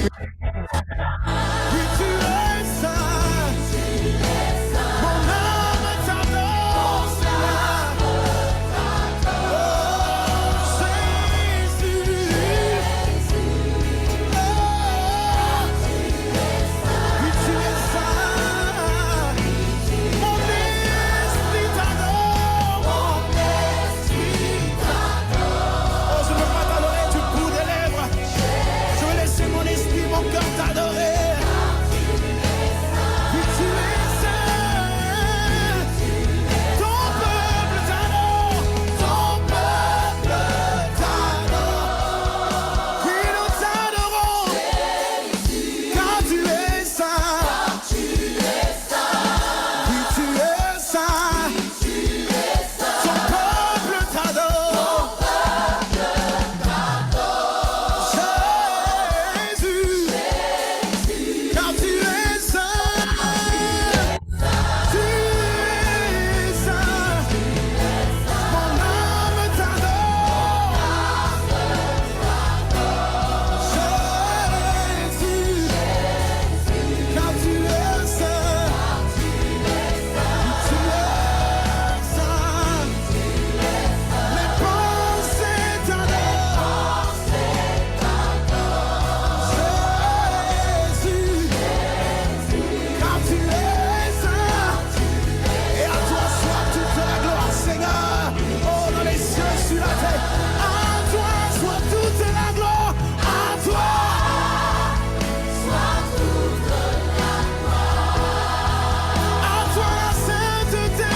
Oui, tu es saint. Mon âme t'adore, Seigneur. Oh, Jésus. Oh, oui, tu es saint. Mon esprit t'adore. Mon esprit t'adore. Oh, je ne veux pas t'adorer du bout des lèvres. Je veux laisser mon esprit, mon cœur t'adorer. Oui, tu es saint. Ton peuple t'adore. Ton peuple t'adore. Oui, nous t'adorons. Car tu es saint. Oui, tu es saint. Ton peuple t'adore. Jésus. Car tu es saint. Tu es saint. Mon âme t'adore. Jésus. Car tu es saint. Tu es saint. Mes pensées t'adorent. Jésus. Car tu es saint. Et à toi soit toute la gloire, Seigneur. Oh, dans les cieux, sur la terre. À toi soit toute la gloire. À toi. À toi la sainteté.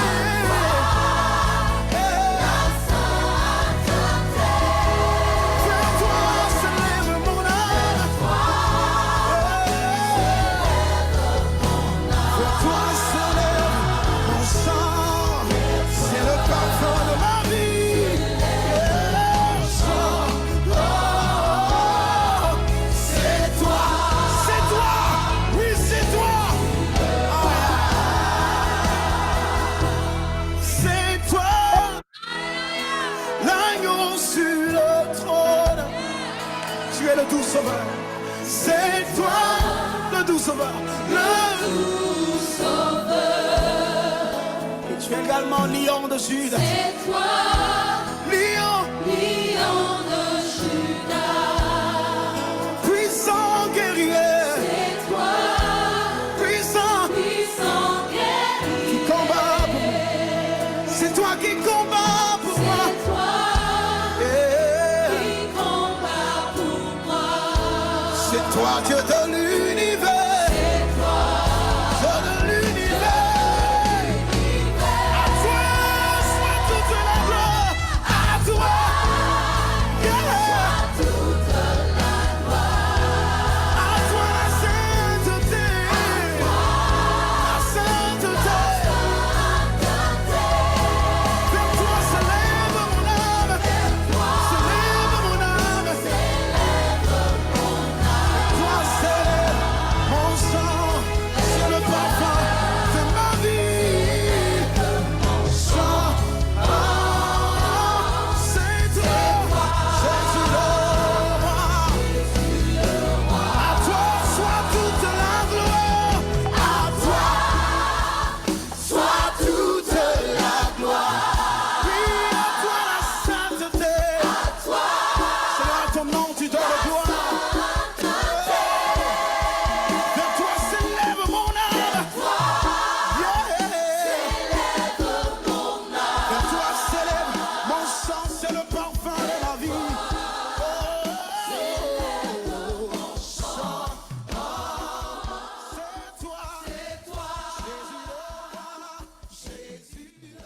Vers toi s'élève mon âme. Vers toi s'élève mon sang. C'est le parfum de ma vie. Mon sang. Oh, c'est toi. C'est toi. Oui, c'est toi. C'est toi. L'agneau sur le trône. Tu es le doux sauveur. C'est toi, le doux sauveur. Le doux sauveur. Et tu es également lion de Juda. C'est toi, Lion, lion de Juda. puissant guerrier. C'est toi, Puissant puissant guerrier. qui combat pour moi. C'est toi qui combats pour moi. C'est toi Yeah. qui combats pour moi. C'est toi, Dieu de l'univers. C'est toi, Dieu de l'univers. À toi soit toute la gloire. À toi. Yeah. toute la gloire. À toi la sainteté. La sainteté. Vers toi s'élève mon âme. S'élève mon âme. Toi s'élève mon sang. C'est le parfum de ma vie. Chant. Oh, c'est toi. Jésus le roi. À toi soit toute la gloire. À toi soit toute la gloire. Oui, à toi la sainteté. Seigneur, à ton nom tu donnes gloire. Vers toi s'élève mon âme. Yeah. Vers toi s'élève mon sang, c'est le parfum de ma vie. C'est toi, Jésus le roi, Jésus.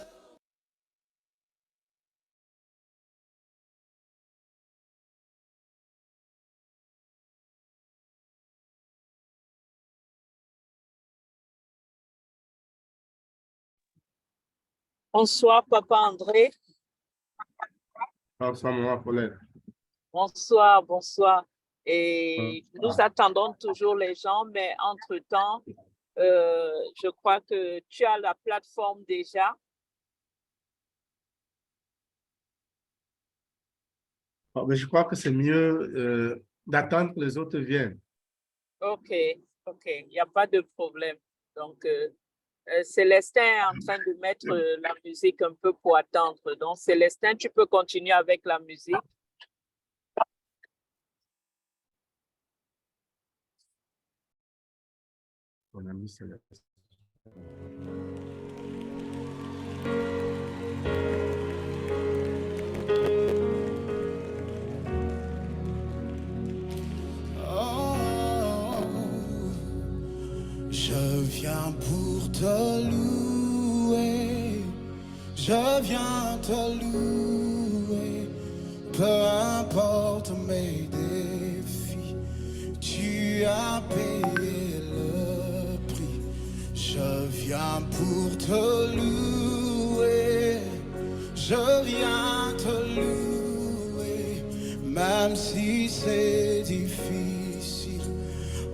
Bonsoir, Papa André. Bonsoir, maman Paulette. Bonsoir, bonsoir. Et nous attendons toujours les gens, mais entre-temps, je crois que tu as la plateforme déjà. Mais je crois que c'est mieux d'attendre que les autres viennent. Ok, ok, il n'y a pas de problème. Donc, Célestin est en train de mettre la musique un peu pour attendre. Donc, Célestin, tu peux continuer avec la musique. Mon ami Célestin. Je viens pour te louer, je viens te louer, peu importe mes défis, tu as payé le prix. Je viens pour te louer, je viens te louer, même si c'est difficile.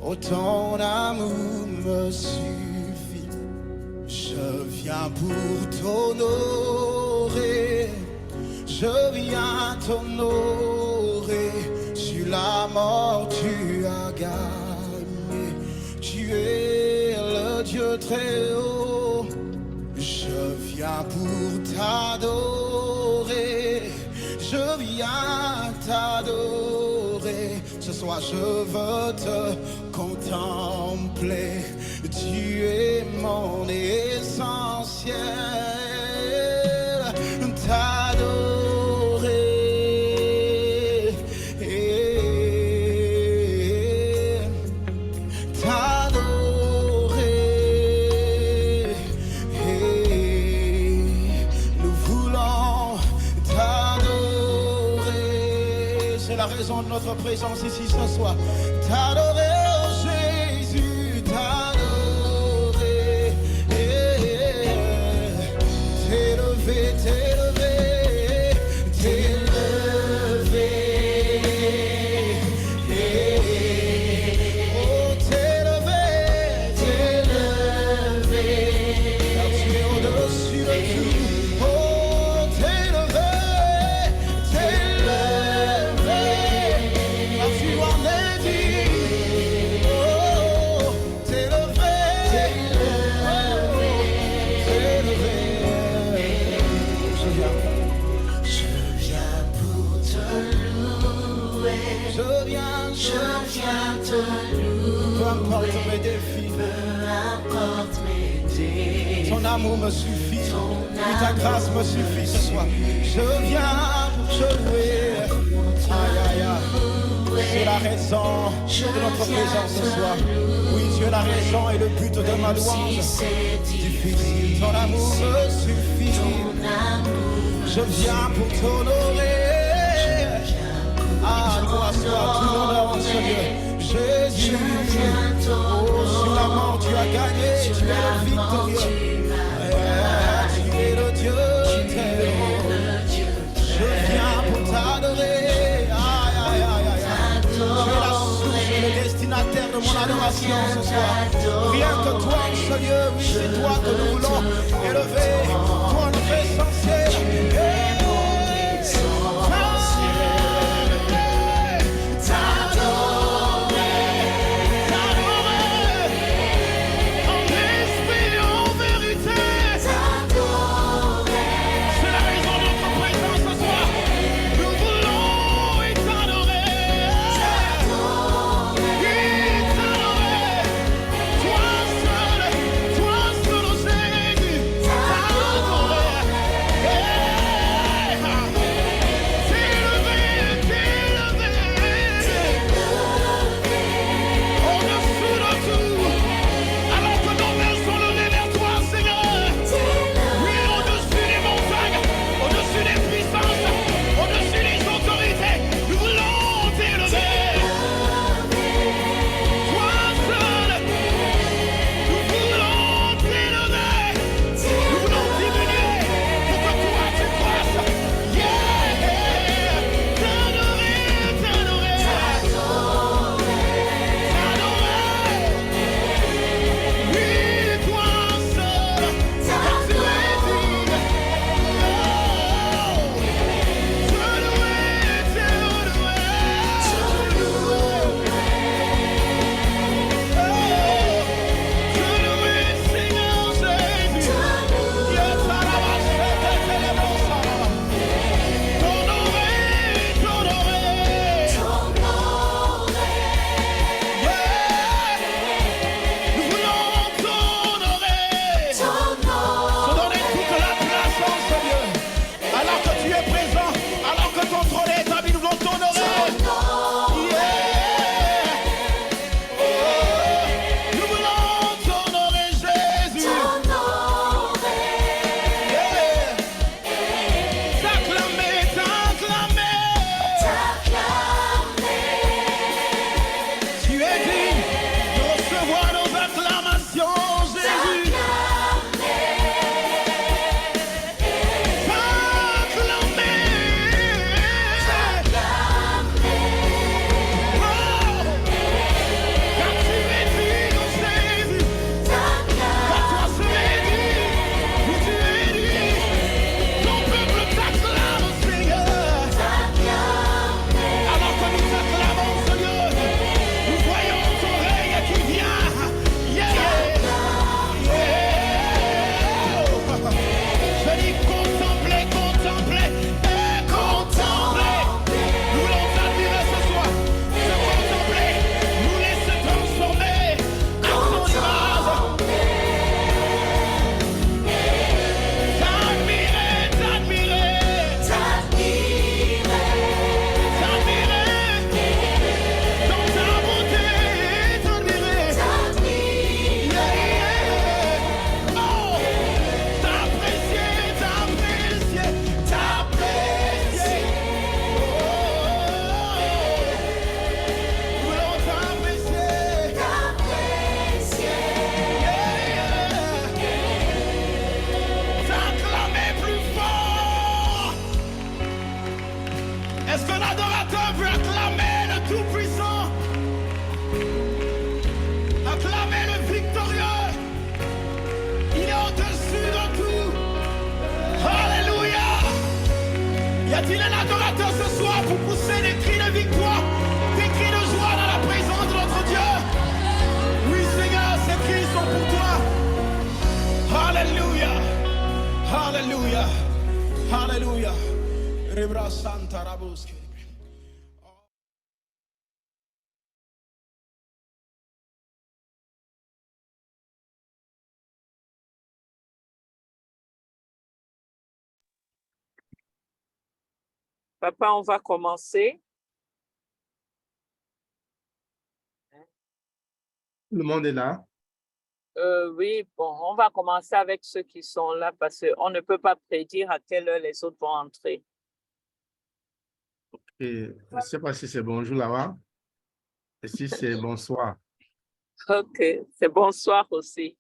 Oh, ton amour me suffit. Je viens pour t'honorer. Je viens t'honorer. Sur la mort, tu as gagné. Tu es le Dieu très haut. Je viens pour t'adorer. Je viens t'adorer. Ce soir, je veux te contempler. Tu es mon essentiel. T'adorer. T'adorer. Nous voulons t'adorer. C'est la raison de notre présence ici ce soir. T'adorer, oh Jésus, t'adorer. T'élever, t'élever, t'élever. Oh, t'élever, t'élever. Car tu es au-dessus de tout. Oh, t'élever, t'élever. Car tu en es digne. Oh, t'élever, t'élever. Je viens pour te louer. Je viens te louer. Peu importe mes défis. Ton amour me suffit. Et ta grâce me suffit ce soir. Je viens pour te louer. Aïe, aïe, aïe. C'est la raison de notre présence ce soir. Oui, tu es la raison et le but de ma louange. Difficile, ton amour me suffit. Je viens pour t'honorer. Ah, toi soit tout l'honneur en ce lieu. Jésus, oh, sur la mort tu as gagné, tu es le victorieux. Tu es le Dieu très haut. Je viens pour t'adorer. Aïe, aïe, aïe, aïe. Tu es la source et le destinataire de mon adoration ce soir. Rien que toi en ce lieu, oui, c'est toi que nous voulons élever. Toi notre essentiel. Toi seul, oh Jésus, t'adorer. Est-il un adorateur ce soir pour pousser des cris de victoire, des cris de joie dans la présence de notre Dieu? Oui, Seigneur, ces cris sont pour toi. Alléluia. Alléluia. Alléluia. Rebra Santa Raboske. Papa, on va commencer. Tout le monde est là. Oui, bon, on va commencer avec ceux qui sont là parce qu'on ne peut pas prédire à quelle heure les autres vont entrer. Et je ne sais pas si c'est bonjour là-bas. Et si c'est bonsoir. OK, c'est bonsoir aussi.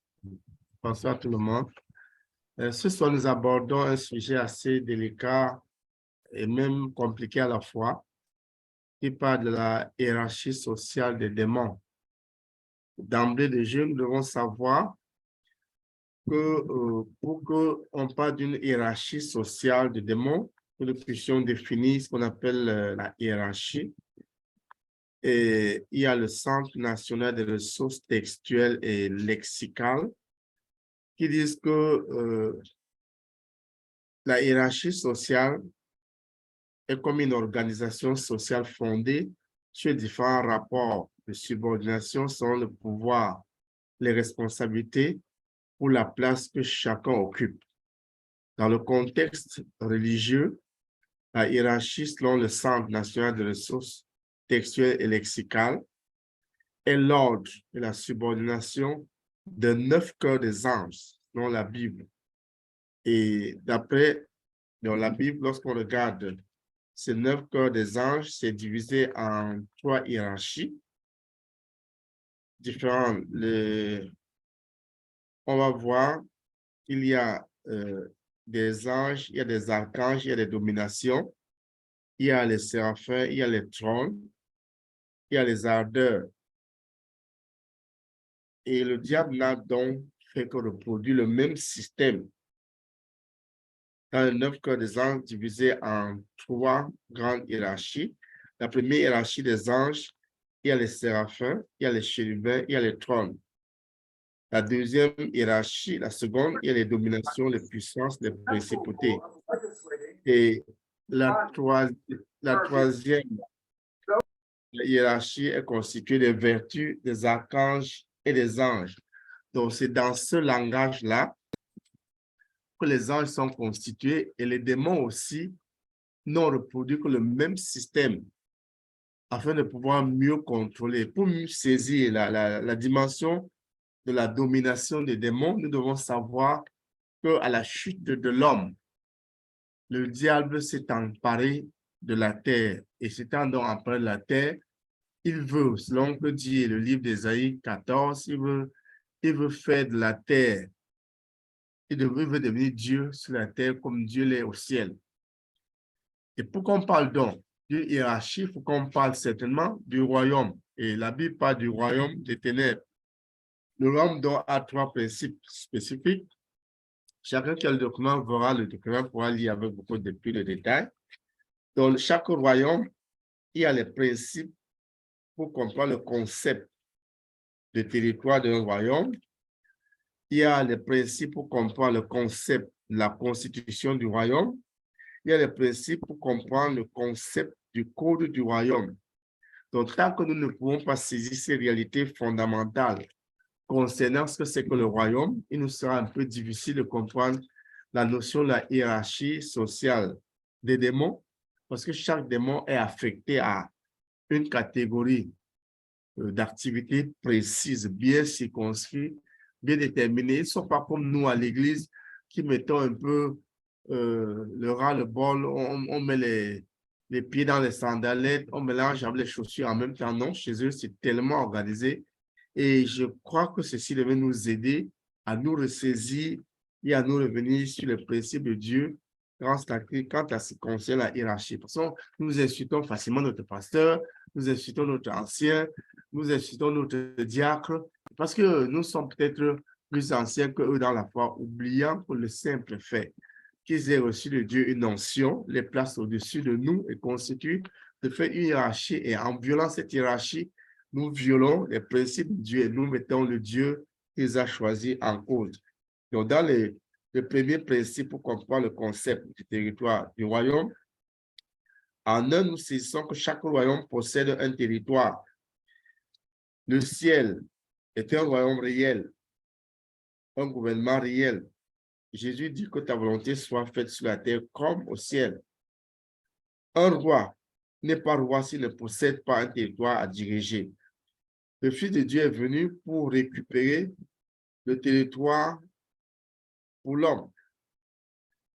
Bonsoir tout le monde. Ce soir, nous abordons un sujet assez délicat et même compliqué à la fois, qui parle de la hiérarchie sociale des démons. D'emblée de jeu, nous devons savoir que pour qu'on parle d'une hiérarchie sociale des démons, que nous puissions définir ce qu'on appelle la hiérarchie. Et il y a le Centre national des ressources textuelles et lexicales qui disent que la hiérarchie sociale est comme une organisation sociale fondée sur différents rapports de subordination selon le pouvoir, les responsabilités ou la place que chacun occupe. Dans le contexte religieux, la hiérarchie selon le Centre national des ressources textuelles et lexicales est l'ordre et la subordination de 9 cœurs des anges dans la Bible. Et d'après dans la Bible, lorsqu'on regarde ces 9 cœurs des anges, c'est divisé en 3 hiérarchies différentes. On va voir qu'il y a des anges, il y a des archanges, il y a des dominations, il y a les séraphins, il y a les trônes, il y a les ardeurs. Et le diable n'a donc fait que reproduire le même système dans les 9 cœurs des anges divisés en 3 grandes hiérarchies. La première hiérarchie des anges, il y a les séraphins, il y a les chérubins, il y a les trônes. La deuxième hiérarchie, la seconde, il y a les dominations, les puissances, les principautés. Et la troisième hiérarchie est constituée des vertus, des archanges et des anges. Donc, c'est dans ce langage-là que les anges sont constitués et les démons aussi n'ont reproduit que le même système afin de pouvoir mieux contrôler. Pour mieux saisir la dimension de la domination des démons, nous devons savoir qu'à la chute de l'homme, le diable s'est emparé de la terre et s'étant donc emparé de la terre, il veut, selon que dit le livre d'Ésaïe 14, il veut faire de la terre. Il veut devenir Dieu sur la terre comme Dieu l'est au ciel. Et pour qu'on parle donc d'une hiérarchie, il faut qu'on parle certainement du royaume. Et la Bible parle du royaume des ténèbres. Le royaume donc a 3 principes spécifiques. Chacun qui a le document verra le document, pourra lire avec beaucoup de plus de détails. Dans chaque royaume, il y a les principes pour comprendre le concept de territoire d'un royaume. Il y a les principes pour comprendre le concept de la constitution du royaume. Il y a les principes pour comprendre le concept du code du royaume. Donc, tant que nous ne pouvons pas saisir ces réalités fondamentales concernant ce que c'est que le royaume, il nous sera un peu difficile de comprendre la notion de la hiérarchie sociale des démons, parce que chaque démon est affecté à une catégorie d'activités précises, bien circonscrites, bien déterminées. Ils ne sont pas comme nous à l'église qui mettons un peu le ras, le bol, on met les pieds dans les sandalettes, on mélange avec les chaussures en même temps. Non, chez eux, c'est tellement organisé. Et je crois que ceci devait nous aider à nous ressaisir et à nous revenir sur le principe de Dieu quant à ce qui concerne la hiérarchie. Parce que nous insultons facilement notre pasteur, nous insultons notre ancien, nous insultons notre diacre, parce que nous sommes peut-être plus anciens qu'eux dans la foi, oubliant que le simple fait qu'ils aient reçu de Dieu une onction, les place au-dessus de nous et constituent de fait une hiérarchie. Et en violant cette hiérarchie, nous violons les principes de Dieu et nous mettons le Dieu qu'ils ont choisi en cause. Donc, dans le premier principe pour comprendre le concept du territoire du royaume, en un, nous saisissons que chaque royaume possède un territoire. Le ciel est un royaume réel, un gouvernement réel. Jésus dit que ta volonté soit faite sur la terre comme au ciel. Un roi n'est pas roi s'il ne possède pas un territoire à diriger. Le Fils de Dieu est venu pour récupérer le territoire pour l'homme.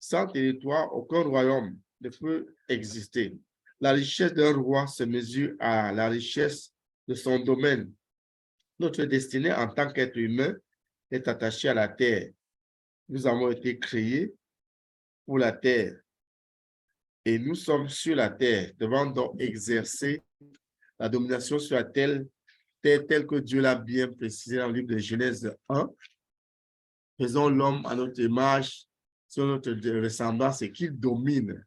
Sans territoire, aucun royaume ne peut exister. La richesse d'un roi se mesure à la richesse de son domaine. Notre destinée en tant qu'être humain est attachée à la terre. Nous avons été créés pour la terre et nous sommes sur la terre, devant donc exercer la domination sur la terre telle que Dieu l'a bien précisé dans le livre de Genèse 1. Faisons l'homme à notre image, sur notre ressemblance et qu'il domine.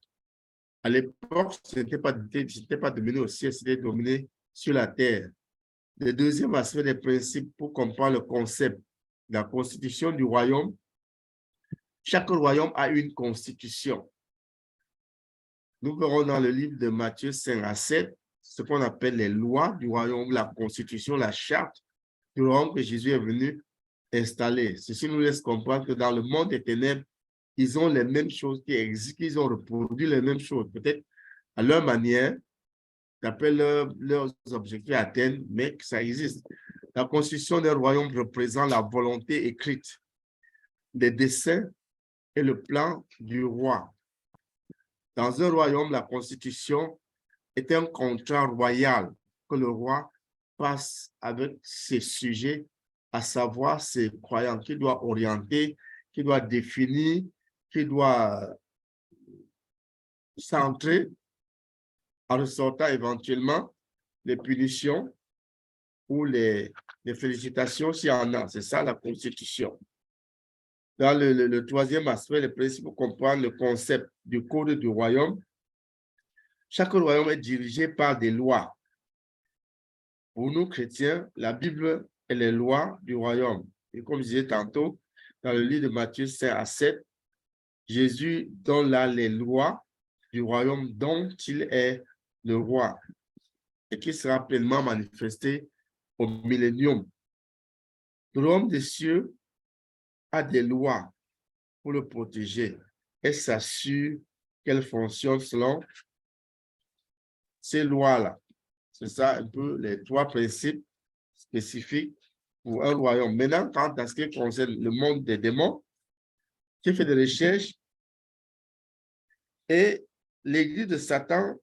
À l'époque, ce n'était pas dominé au ciel, c'était dominé sur la terre. Le deuxième aspect des principes pour comprendre le concept de la constitution du royaume. Chaque royaume a une constitution. Nous verrons dans le livre de Matthieu 5 à 7 ce qu'on appelle les lois du royaume, la constitution, la charte du royaume que Jésus est venu installer. Ceci nous laisse comprendre que dans le monde des ténèbres, ils ont les mêmes choses qui existent, ils ont reproduit les mêmes choses, peut-être à leur manière, d'après leurs objectifs à atteindre, mais que ça existe. La constitution d'un royaume représente la volonté écrite, les desseins et le plan du roi. Dans un royaume, la constitution est un contrat royal que le roi passe avec ses sujets, à savoir ses croyants, qui doit orienter, qui doit définir, qui doit centrer, en ressortant éventuellement les punitions ou les félicitations s'il y en a. C'est ça la constitution. Dans le troisième aspect, le principe pour comprendre le concept du code du royaume, chaque royaume est dirigé par des lois. Pour nous chrétiens, la Bible est les lois du royaume. Et comme je disais tantôt, dans le livre de Matthieu 5 à 7, Jésus donne là les lois du royaume dont il est le roi et qui sera pleinement manifesté au millénium. Le royaume des cieux a des lois pour le protéger et s'assure qu'elles fonctionnent selon ces lois-là. C'est ça un peu les trois principes spécifiques pour un royaume. Maintenant, quant à ce qui concerne le monde des démons, j'ai fait des recherches et l'église de Satan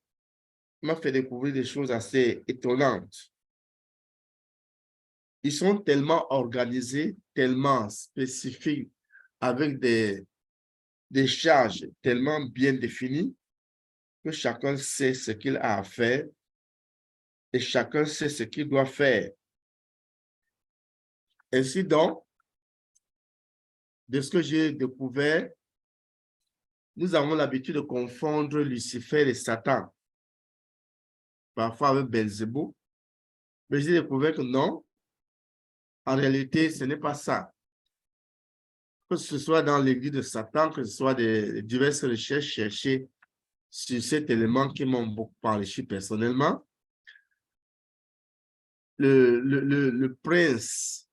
m'a fait découvrir des choses assez étonnantes. Ils sont tellement organisés, tellement spécifiques, avec des charges tellement bien définies que chacun sait ce qu'il a à faire et chacun sait ce qu'il doit faire. Ainsi donc, de ce que j'ai découvert, nous avons l'habitude de confondre Lucifer et Satan, parfois avec Belzébuth, mais j'ai découvert que non, en réalité, ce n'est pas ça. Que ce soit dans l'église de Satan, que ce soit des diverses recherches cherchées sur cet élément qui m'ont beaucoup enrichi personnellement, le prince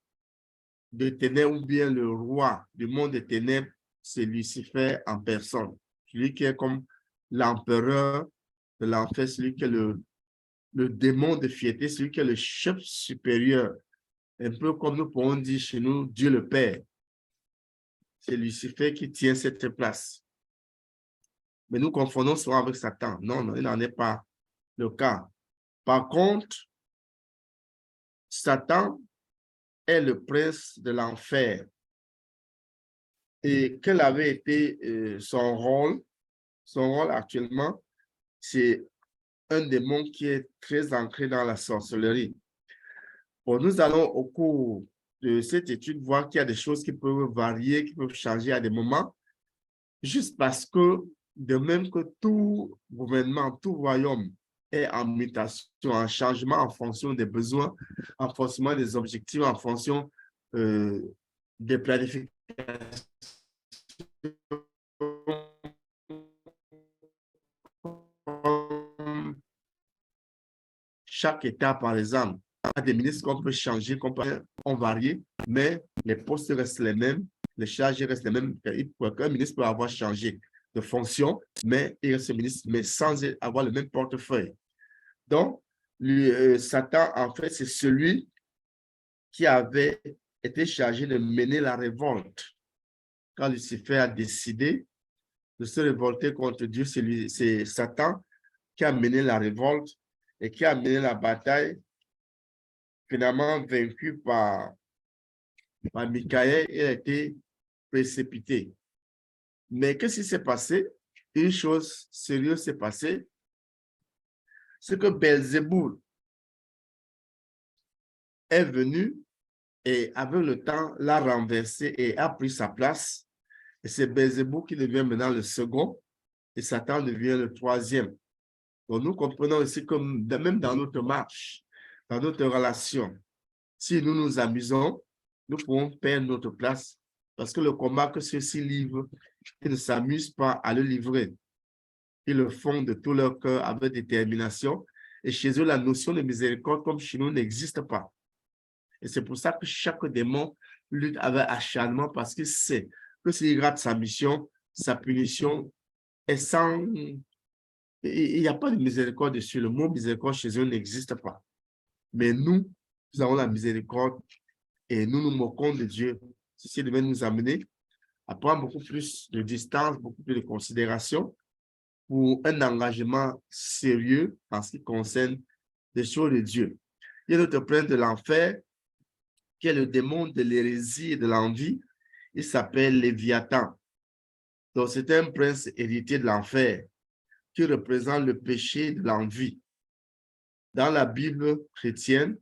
des ténèbres ou bien le roi du monde des ténèbres, c'est Lucifer en personne. Celui qui est comme l'empereur de l'enfer, celui qui est le démon de fierté, celui qui est le chef supérieur. Un peu comme nous pourrons dire chez nous, Dieu le Père. C'est Lucifer qui tient cette place. Mais nous confondons souvent avec Satan. Non, non, il n'en est pas le cas. Par contre, Satan est le prince de l'enfer. Et quel avait été son rôle? Son rôle actuellement, c'est un démon qui est très ancré dans la sorcellerie. Bon, nous allons au cours de cette étude voir qu'il y a des choses qui peuvent varier, qui peuvent changer à des moments. juste parce que de même que tout gouvernement, tout royaume est en mutation, en changement en fonction des besoins, en fonction des objectifs, en fonction des planifications. Chaque État, par exemple, a des ministres qu'on peut changer, qu'on peut varier, mais les postes restent les mêmes, les charges restent les mêmes. Un ministre peut avoir changé de fonction, mais il reste ministre, mais sans avoir le même portefeuille. Donc, Satan, en fait, c'est celui qui avait été chargé de mener la révolte. Quand Lucifer a décidé de se révolter contre Dieu, c'est Satan qui a mené la révolte et qui a mené la bataille, finalement vaincu par Michael, il a été précipité. Mais qu'est-ce qui s'est passé? Une chose sérieuse s'est passée, c'est que Belzéboul est venu et avec le temps l'a renversé et a pris sa place. Et c'est Belzéboul qui devient maintenant le second et Satan devient le troisième. Donc nous comprenons aussi que même dans notre marche, dans notre relation, si nous nous amusons, nous pouvons perdre notre place parce que le combat que ceux-ci livrent, ils ne s'amusent pas à le livrer. Ils le font de tout leur cœur avec détermination. Et chez eux, la notion de miséricorde comme chez nous n'existe pas. Et c'est pour ça que chaque démon lutte avec acharnement parce qu'il sait que s'il rate sa mission, sa punition est sans... Il n'y a pas de miséricorde dessus. Le mot miséricorde chez eux n'existe pas. Mais nous avons la miséricorde et nous nous moquons de Dieu. Ceci devait nous amener à prendre beaucoup plus de distance, beaucoup plus de considération pour un engagement sérieux en ce qui concerne les choses de Dieu. Il y a notre prince de l'enfer, qui est le démon de l'hérésie et de l'envie. Il s'appelle Léviathan. Donc, c'est un prince héritier de l'enfer qui représente le péché de l'envie. Dans la Bible chrétienne,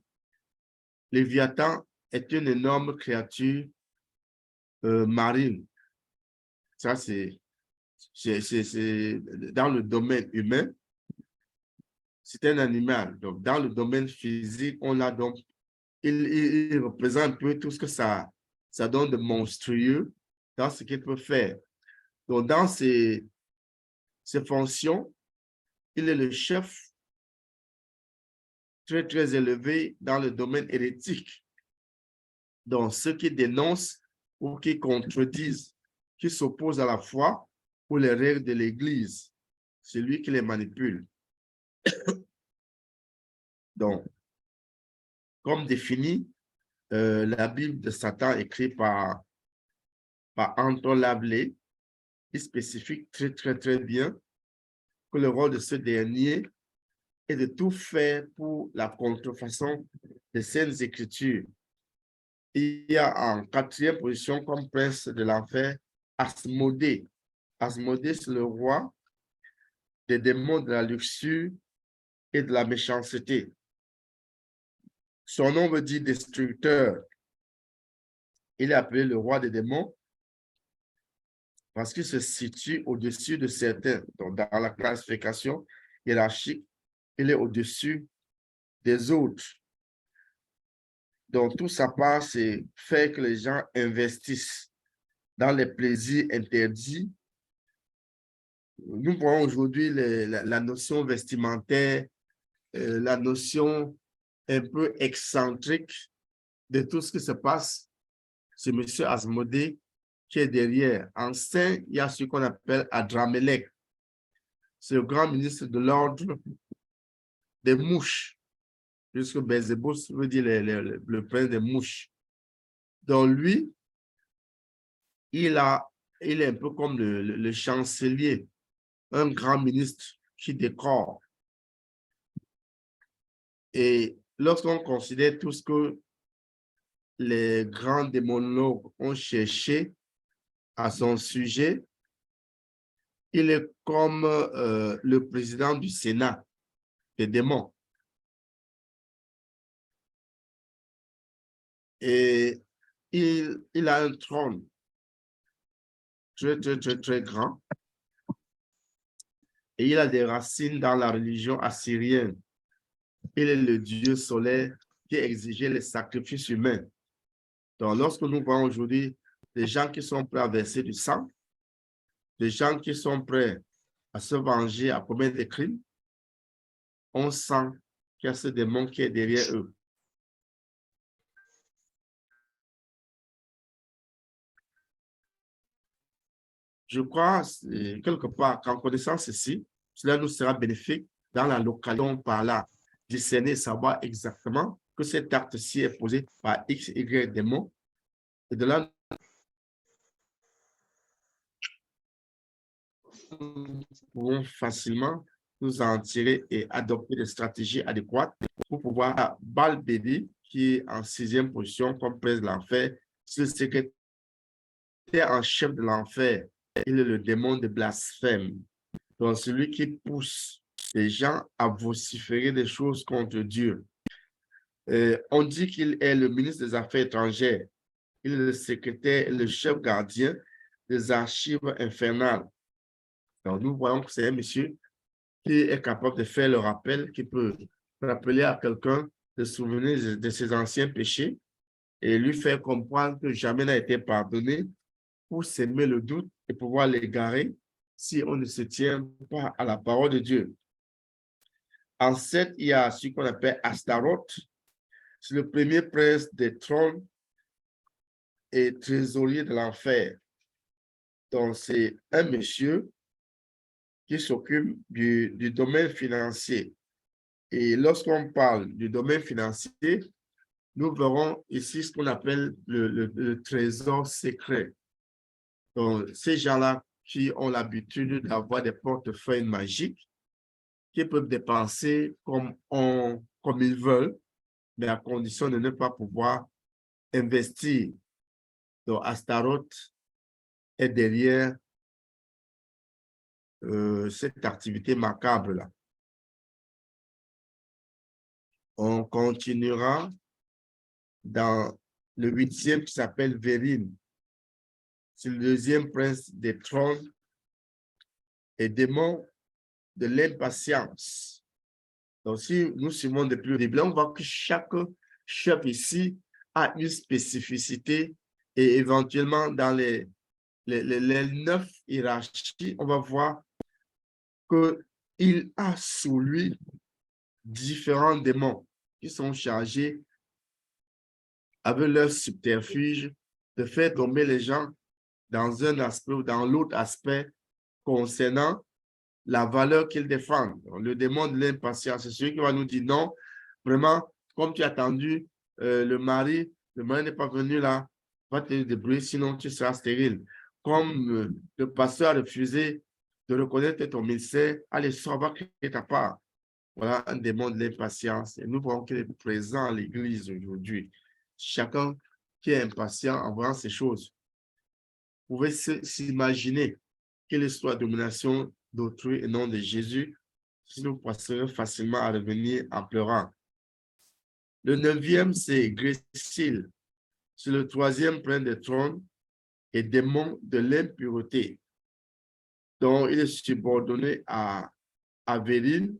Léviathan est une énorme créature marine. Ça, c'est dans le domaine humain, c'est un animal. Donc, dans le domaine physique, on a donc, il représente un peu tout ce que ça donne de monstrueux dans ce qu'il peut faire. Donc, dans ses fonctions, il est le chef très, très élevé dans le domaine hérétique. Donc, ceux qui dénoncent ou qui contredisent, qui s'opposent à la foi ou les règles de l'Église, c'est lui qui les manipule. Donc, comme défini, la Bible de Satan écrite par Anton LaVey, il spécifie très, très, très bien que le rôle de ce dernier est de tout faire pour la contrefaçon des Saintes Écritures. Il y a en quatrième position comme prince de l'enfer Asmodée. Asmodée, c'est le roi des démons de la luxure et de la méchanceté. Son nom veut dire destructeur. Il est appelé le roi des démons parce qu'il se situe au-dessus de certains. Donc, dans la classification hiérarchique, il est au-dessus des autres. Donc, tout ça part, c'est faire que les gens investissent dans les plaisirs interdits. Nous voyons aujourd'hui la notion vestimentaire, la notion un peu excentrique de tout ce qui se passe. C'est M. Asmodée qui est derrière. En saint, il y a ce qu'on appelle Adramelech. C'est le grand ministre de l'ordre des mouches, puisque Belzéboul veut dire le prince des mouches. Donc lui, il est un peu comme le chancelier, un grand ministre qui décore. Et lorsqu'on considère tout ce que les grands démonologues ont cherché à son sujet, il est comme le président du Sénat des démons. Et il a un trône très grand. Et il a des racines dans la religion assyrienne. Il est le dieu solaire qui exigeait les sacrifices humains. Donc, lorsque nous voyons aujourd'hui des gens qui sont prêts à verser du sang, des gens qui sont prêts à se venger, à commettre des crimes, on sent qu'il y a ce démon qui est derrière eux. Je crois, quelque part, qu'en connaissant ceci, cela nous sera bénéfique dans la localisation par là, discerner, savoir exactement que cet acte-ci est posé par X, Y démon. Et de là, nous pouvons facilement nous en tirer et adopter des stratégies adéquates pour pouvoir Balbédi, qui est en 6e position comme prince de l'enfer, c'est le secrétaire en chef de l'enfer. Il est le démon de blasphème. Donc, celui qui pousse les gens à vociférer des choses contre Dieu. On dit qu'il est le ministre des Affaires étrangères. Il est le secrétaire, le chef gardien des archives infernales. Donc, nous voyons que c'est un monsieur qui est capable de faire le rappel, qui peut rappeler à quelqu'un de se souvenir de ses anciens péchés et lui faire comprendre que jamais n'a été pardonné pour s'aimer le doute et pouvoir l'égarer si on ne se tient pas à la parole de Dieu. En 7, il y a ce qu'on appelle Astaroth. C'est le premier prince des trônes et trésorier de l'enfer. Donc, c'est un monsieur qui s'occupe du domaine financier. Et lorsqu'on parle du domaine financier, nous verrons ici ce qu'on appelle le trésor secret. Donc, ces gens-là qui ont l'habitude d'avoir des portefeuilles magiques, qui peuvent dépenser comme ils veulent, mais à condition de ne pas pouvoir investir. Donc, Astaroth est derrière cette activité macabre-là. On continuera dans le 8e qui s'appelle Vérine. C'est le 2e prince des trônes et démon de l'impatience. Donc, si nous suivons depuis le début, on voit que chaque chef ici a une spécificité et éventuellement dans les 9 hiérarchies, on va voir qu'il a sous lui différents démons qui sont chargés avec leur subterfuge de faire tomber les gens dans un aspect ou dans l'autre aspect concernant la valeur qu'ils défendent. Le démon de l'impatience, c'est celui qui va nous dire non, vraiment, comme tu as attendu le mari n'est pas venu là, va te débrouiller, sinon tu seras stérile. Comme le pasteur a refusé de reconnaître ton ministère, allez, sors, va créer ta part. Voilà un démon de l'impatience. Et nous voyons qu'il est présent à l'Église aujourd'hui. Chacun qui est impatient en voyant ces choses, vous pouvez s'imaginer quelle soit la domination d'autrui et non de Jésus, si nous passerons facilement à revenir en pleurant. Le 9e, c'est Grésil. C'est le 3e prince des trônes et démon de l'impureté. Donc, il est subordonné à Vérine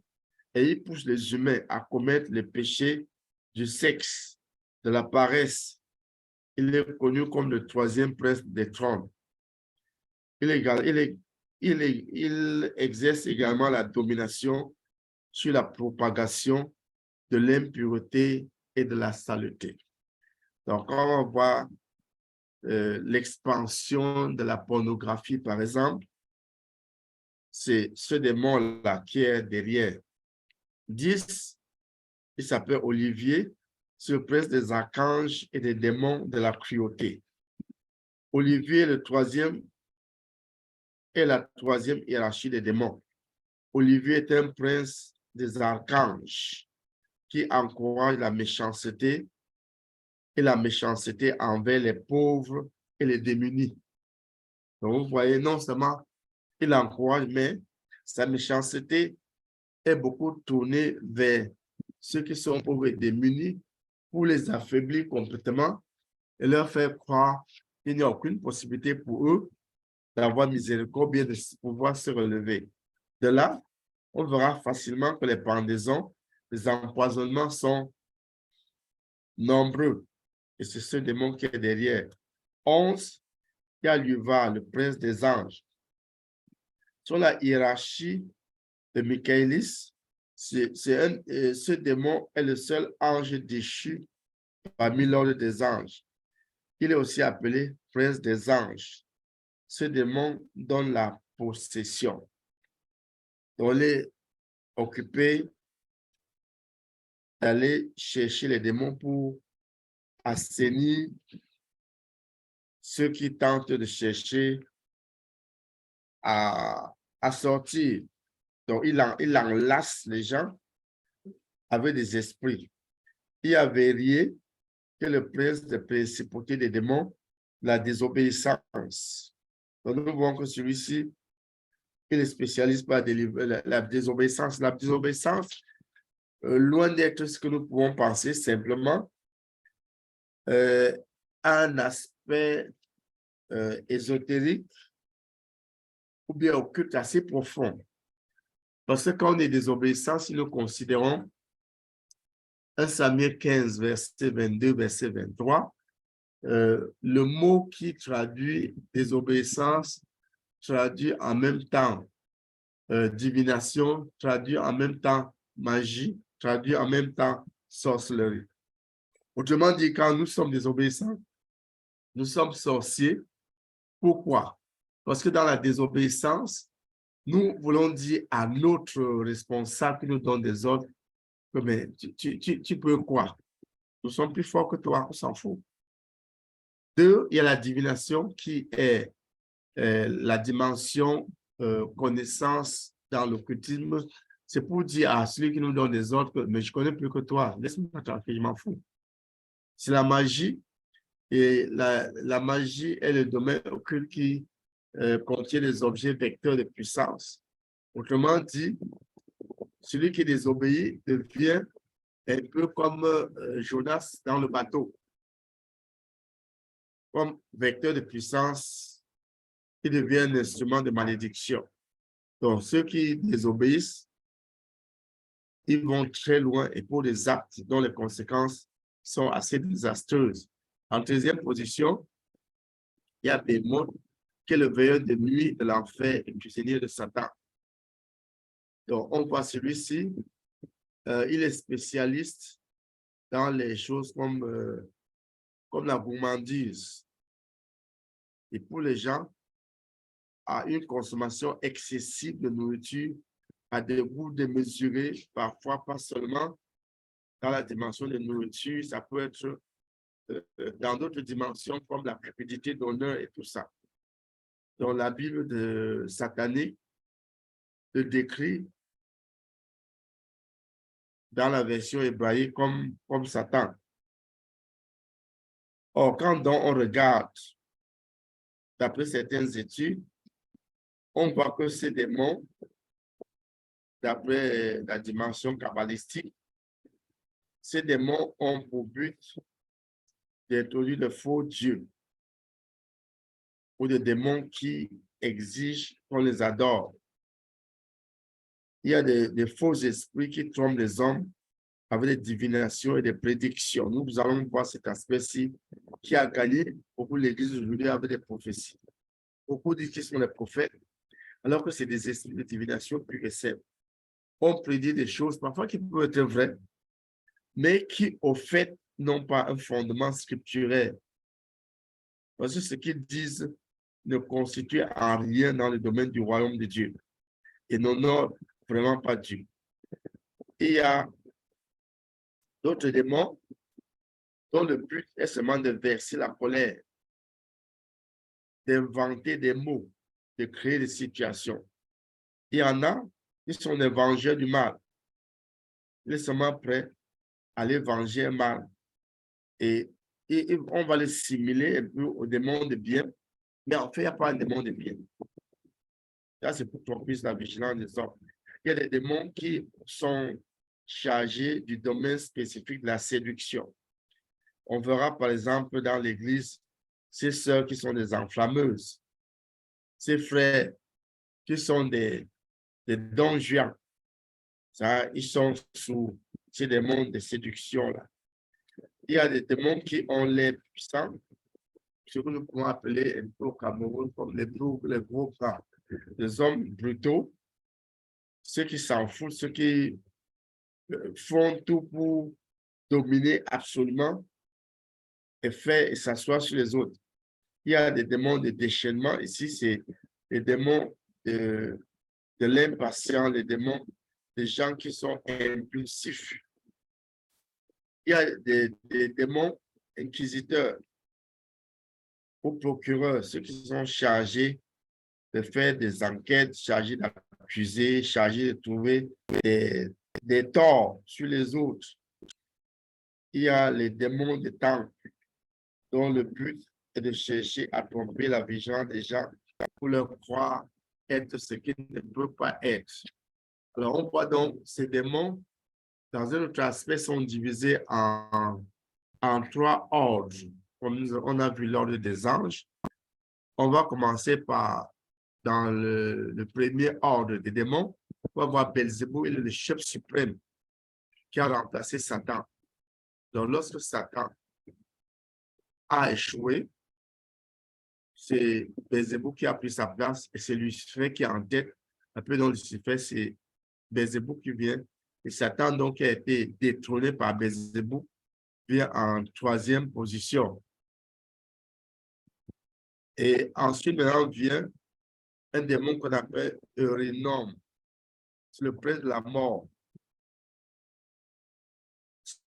et il pousse les humains à commettre le péché du sexe, de la paresse. Il est connu comme le 3e prince des trônes. Il exerce également la domination sur la propagation de l'impureté et de la saleté. Donc, on va voir l'expansion de la pornographie, par exemple. C'est ce démon-là qui est derrière. 10, il s'appelle Olivier, c'est le prince des archanges et des démons de la cruauté. Olivier est le 3e et la 3e hiérarchie des démons. Olivier est un prince des archanges qui encourage la méchanceté et la méchanceté envers les pauvres et les démunis. Donc, vous voyez, non seulement il encourage, mais sa méchanceté est beaucoup tournée vers ceux qui sont pauvres et démunis pour les affaiblir complètement et leur faire croire qu'il n'y a aucune possibilité pour eux d'avoir miséricorde, bien de pouvoir se relever. De là, on verra facilement que les pendaisons, les empoisonnements sont nombreux. Et c'est ce démon qui est derrière. 11, il y a Luva, le prince des anges. Sur la hiérarchie de Michaelis, ce démon est le seul ange déchu parmi l'ordre des anges. Il est aussi appelé prince des anges. Ce démon donne la possession. On est occupé d'aller chercher les démons pour assainir ceux qui tentent de chercher à sortir. Donc, il enlace les gens avec des esprits. Il a vérifié que le prince de principauté des démons, la désobéissance. Donc, nous voyons que celui-ci, il est spécialiste par la désobéissance. La désobéissance, loin d'être ce que nous pouvons penser, simplement un aspect ésotérique ou bien occulte assez profond. Parce que quand on est désobéissant, si nous considérons 1 Samuel 15, verset 22, verset 23, le mot qui traduit désobéissance traduit en même temps divination, traduit en même temps magie, traduit en même temps sorcellerie. Autrement dit, quand nous sommes désobéissants, nous sommes sorciers. Pourquoi? Parce que dans la désobéissance, nous voulons dire à notre responsable qui nous donne des ordres que mais tu peux quoi? Nous sommes plus forts que toi, on s'en fout. 2, il y a la divination qui est la dimension connaissance dans l'occultisme. C'est pour dire à celui qui nous donne des ordres que mais je connais plus que toi, laisse-moi tranquille, je m'en fous. C'est la magie et la magie est le domaine occulte qui contient des objets vecteurs de puissance. Autrement dit, celui qui désobéit devient un peu comme Jonas dans le bateau. Comme vecteur de puissance, il devient un instrument de malédiction. Donc, ceux qui désobéissent, ils vont très loin et pour des actes dont les conséquences sont assez désastreuses. En 13e position, il y a Bémon, qui est le veilleur de nuit de l'enfer et cuisinier de Satan. Donc, on voit celui-ci, il est spécialiste dans les choses comme la gourmandise. Et pour les gens, à une consommation excessive de nourriture, à des goûts démesurés, parfois pas seulement dans la dimension de nourriture, ça peut être dans d'autres dimensions comme la cupidité d'honneur et tout ça. Dans la Bible de satanique, le décrit dans la version hébraïque comme Satan. Or, quand donc on regarde, d'après certaines études, on voit que ces démons, d'après la dimension kabbalistique, ces démons ont pour but d'introduire de faux dieux ou des démons qui exigent qu'on les adore. Il y a des faux esprits qui trompent les hommes avec des divinations et des prédictions. Nous allons voir cet aspect-ci qui a gagné beaucoup l'Église aujourd'hui avec des prophéties. Beaucoup disent qu'ils sont des prophètes, alors que c'est des esprits de divination pure et simple. On prédit des choses parfois qui peuvent être vraies, mais qui, au fait, n'ont pas un fondement scripturaire. Parce que ce qu'ils disent ne constitue en rien dans le domaine du royaume de Dieu et n'honore vraiment pas Dieu. Et il y a d'autres démons dont le but est seulement de verser la colère, d'inventer des mots, de créer des situations. Il y en a, ils sont des vengeurs du mal. Ils sont seulement prêts à aller venger un mal. Et on va les simuler un peu aux démons de bien, mais en fait, il n'y a pas un démon de bien. Là, c'est pour tromper la vigilance des hommes. Il y a des démons qui sont chargés du domaine spécifique de la séduction. On verra par exemple dans l'Église ces sœurs qui sont des enflammeuses. ces frères qui sont des dons juans. Ça, ils sont sous ces démons de séduction là. Il y a des démons qui ont l'air puissants, ce que nous pouvons appeler un peu au Cameroun comme les gros bras, des hommes brutaux, ceux qui s'en foutent, ceux qui font tout pour dominer absolument et faire et s'asseoir sur les autres. Il y a des démons de déchaînement. Ici, c'est les démons de l'impatience, les démons des gens qui sont impulsifs. Il y a des démons inquisiteurs ou procureurs, ceux qui sont chargés de faire des enquêtes, chargés d'accuser, chargés de trouver des torts sur les autres. Il y a les démons des temples, dont le but est de chercher à tromper la vigilance des gens pour leur croire être ce qu'ils ne peuvent pas être. Alors, on voit donc ces démons, dans un autre aspect, sont divisés en 3 ordres. On a vu l'ordre des anges. On va commencer par, dans le premier ordre des démons, on va voir Belzéboul, il est le chef suprême qui a remplacé Satan. Donc, lorsque Satan a échoué, c'est Belzéboul qui a pris sa place et c'est Lucifer qui est en tête. Un peu dans Lucifer, c'est Belzéboul qui vient. Et Satan, donc, qui a été détrôné par Belzéboul, vient en 3e position. Et ensuite, maintenant, vient un démon qu'on appelle Eurynom. C'est le prince de la mort.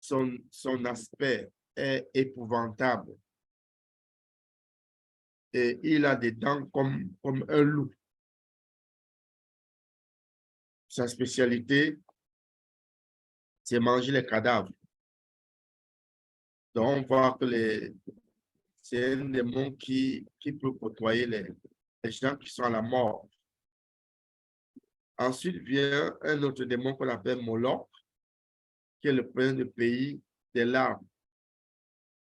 Son aspect est épouvantable. Et il a des dents comme un loup. Sa spécialité, c'est manger les cadavres. Donc, on voit que c'est un démon qui peut côtoyer les gens qui sont à la mort. Ensuite vient un autre démon qu'on appelle Moloch, qui est le prince du pays des larmes.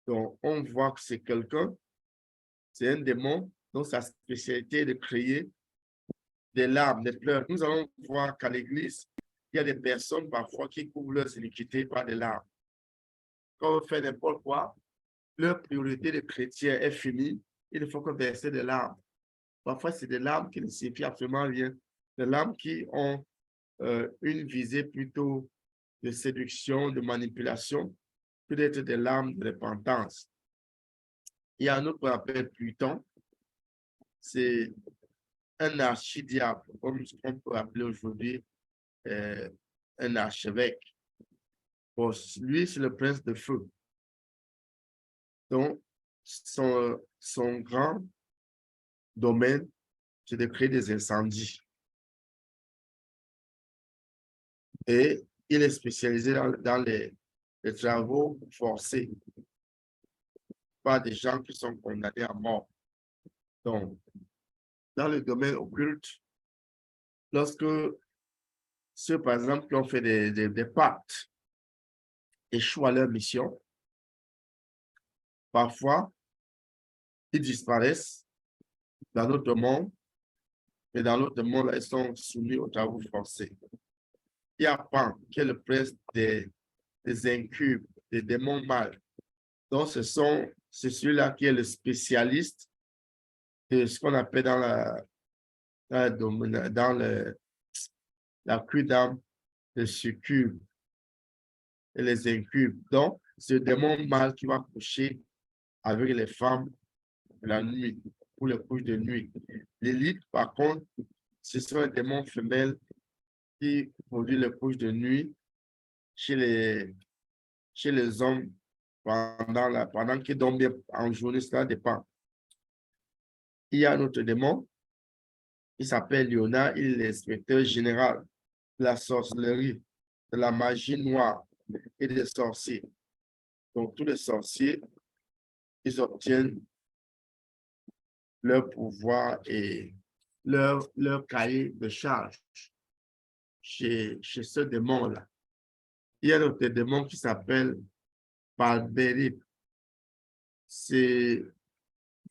Donc, on voit que c'est quelqu'un, c'est un démon dont sa spécialité est de créer des larmes, des pleurs. Nous allons voir qu'à l'église, il y a des personnes parfois qui couvrent leurs iniquités par des larmes. Quand on fait n'importe quoi, leur priorité de chrétien est finie, il ne faut que verser des larmes. Parfois, c'est des larmes qui ne signifient absolument rien. Des larmes qui ont une visée plutôt de séduction, de manipulation, peut-être des larmes de repentance. Il y a un autre qu'on appelle Pluton. C'est un archidiable, comme on peut appeler aujourd'hui un archevêque. Bon, lui, c'est le prince de feu. Donc, son grand domaine, c'est de créer des incendies. Et il est spécialisé dans les travaux forcés par des gens qui sont condamnés à mort. Donc, dans le domaine occulte, lorsque ceux, par exemple, qui ont fait des pactes échouent à leur mission, parfois, ils disparaissent dans notre monde, mais dans l'autre monde, ils sont soumis aux travaux forcés. Il y a Pan, qui est le prince des incubes, des démons mâles. Donc, c'est celui-là qui est le spécialiste de ce qu'on appelle dans la queue d'âme, les succubes et les incubes. Donc, c'est le démon mâle qui va coucher avec les femmes la nuit, ou les couches de nuit. L'élite, par contre, ce sont les démons femelles qui produisent les couches de nuit chez les hommes pendant qu'ils dorment bien en journée, cela dépend. Il y a un autre démon, il s'appelle Léonard, il est l'inspecteur général de la sorcellerie, de la magie noire et des sorciers. Donc, tous les sorciers, ils obtiennent leur pouvoir et leur cahier de charge chez ce démon-là. Il y a un autre démon qui s'appelle Palbérip. C'est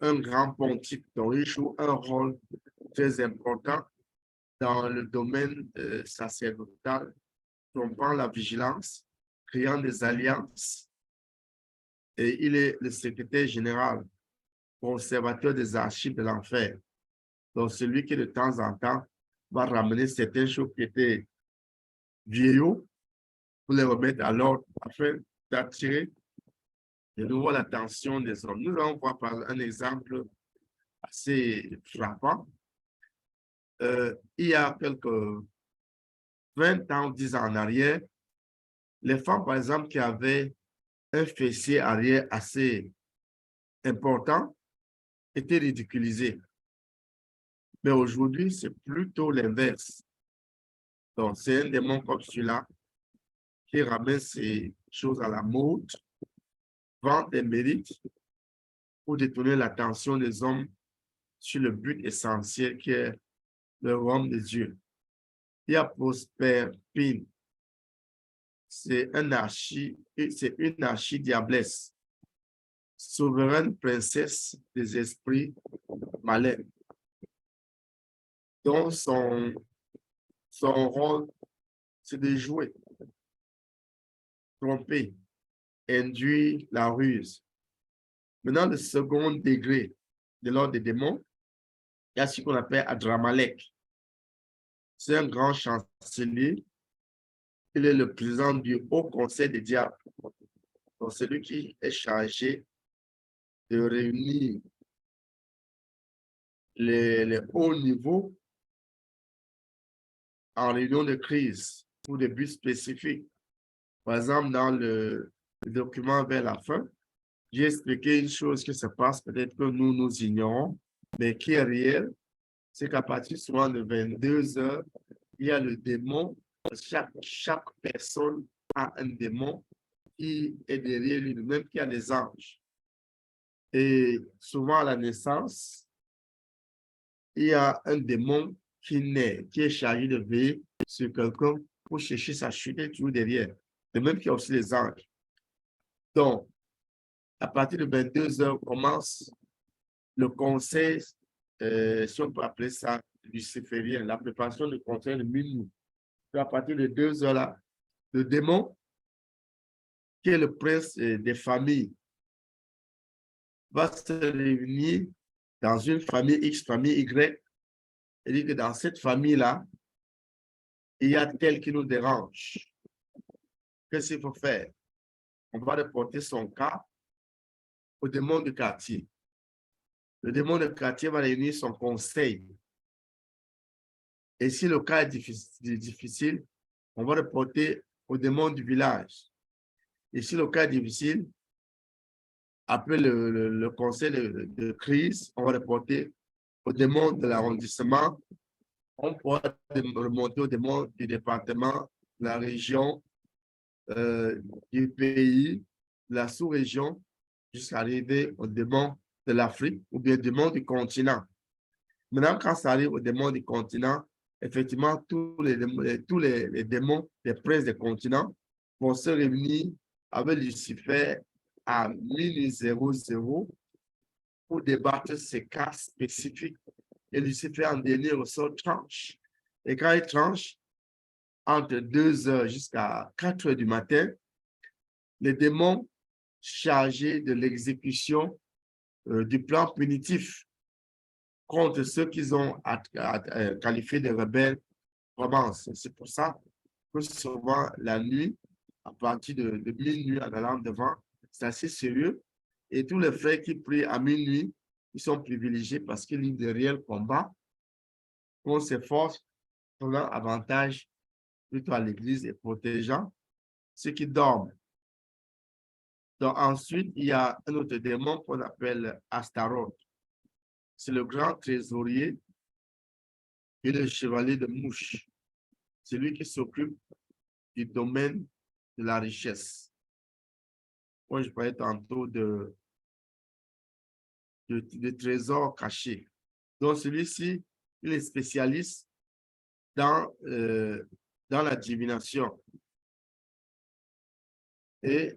un grand pontife, donc il joue un rôle très important dans le domaine sacerdotal, trompant la vigilance, créant des alliances. Et il est le secrétaire général, conservateur des archives de l'enfer. Donc, celui qui de temps en temps va ramener certaines choses qui étaient vieillots pour les remettre à l'ordre afin d'attirer de nouveau l'attention des hommes. Nous allons voir par un exemple assez frappant. Il y a quelques 20 ans, 10 ans en arrière, les femmes, par exemple, qui avaient un fessier arrière assez important, étaient ridiculisées. Mais aujourd'hui, c'est plutôt l'inverse. Donc, c'est un démon comme celui-là qui ramène ces choses à la mode, vend des mérites pour détourner l'attention des hommes sur le but essentiel qui est le royaume de Dieu. Il y a Prospère-Pine. C'est une archidiablesse, souveraine princesse des esprits malins, dont son rôle, c'est de jouer, tromper, induire la ruse. Maintenant, le second degré de l'ordre des démons, il y a ce qu'on appelle Adramalek. C'est un grand chancelier. Il est le président du Haut Conseil des diables. Donc, c'est lui qui est chargé de réunir les hauts niveaux en réunion de crise pour des buts spécifiques. Par exemple, dans le document vers la fin, j'ai expliqué une chose qui se passe, peut-être que nous ignorons, mais qui est réelle, c'est qu'à partir souvent de 22 heures, il y a le démon. Chaque personne a un démon qui est derrière lui, même qui a des anges. Et souvent à la naissance, il y a un démon qui naît, qui est chargé de veiller sur quelqu'un pour chercher sa chute, et toujours derrière. De même qu'il y a aussi les anges. Donc, à partir de 22 heures, commence le conseil, si on peut appeler ça luciférien, la préparation du conseil de minuit. Puis à partir de 2 heures là, le démon, qui est le prince des familles, va se réunir dans une famille X, famille Y, et dit que dans cette famille-là, il y a tel qui nous dérange. Qu'est-ce qu'il faut faire? On va reporter son cas au démon du quartier. Le démon du quartier va réunir son conseil. Et si le cas est difficile, on va reporter au démon du village. Et si le cas est difficile, après le conseil de crise, on va reporter au démon de l'arrondissement. On pourra remonter au démon du département, de la région, du pays, de la sous-région, jusqu'à arriver au démon de l'Afrique ou bien au démon du continent. Maintenant, quand ça arrive au démon du continent, effectivement, tous les démons, les princes des continents vont se réunir avec Lucifer à minuit 00 pour débattre ces cas spécifiques. Et Lucifer, en dernier ressort, tranche. Et quand il tranche, entre 2 heures jusqu'à 4 heures du matin, les démons chargés de l'exécution du plan punitif contre ceux qu'ils ont qualifiés de rebelles commencent. C'est pour ça que souvent la nuit, à partir de minuit en allant devant, c'est assez sérieux. Et tous les frères qui prient à minuit, ils sont privilégiés parce qu'ils livrent de réels combats contre ces forces donnant avantage plutôt à l'Église et protégeant ceux qui dorment. Donc ensuite, il y a un autre démon qu'on appelle Astaroth. C'est le grand trésorier et le chevalier de mouche. C'est lui qui s'occupe du domaine de la richesse. Moi, je parlais tantôt de trésors cachés. Donc, celui-ci, il est spécialiste dans la divination. Et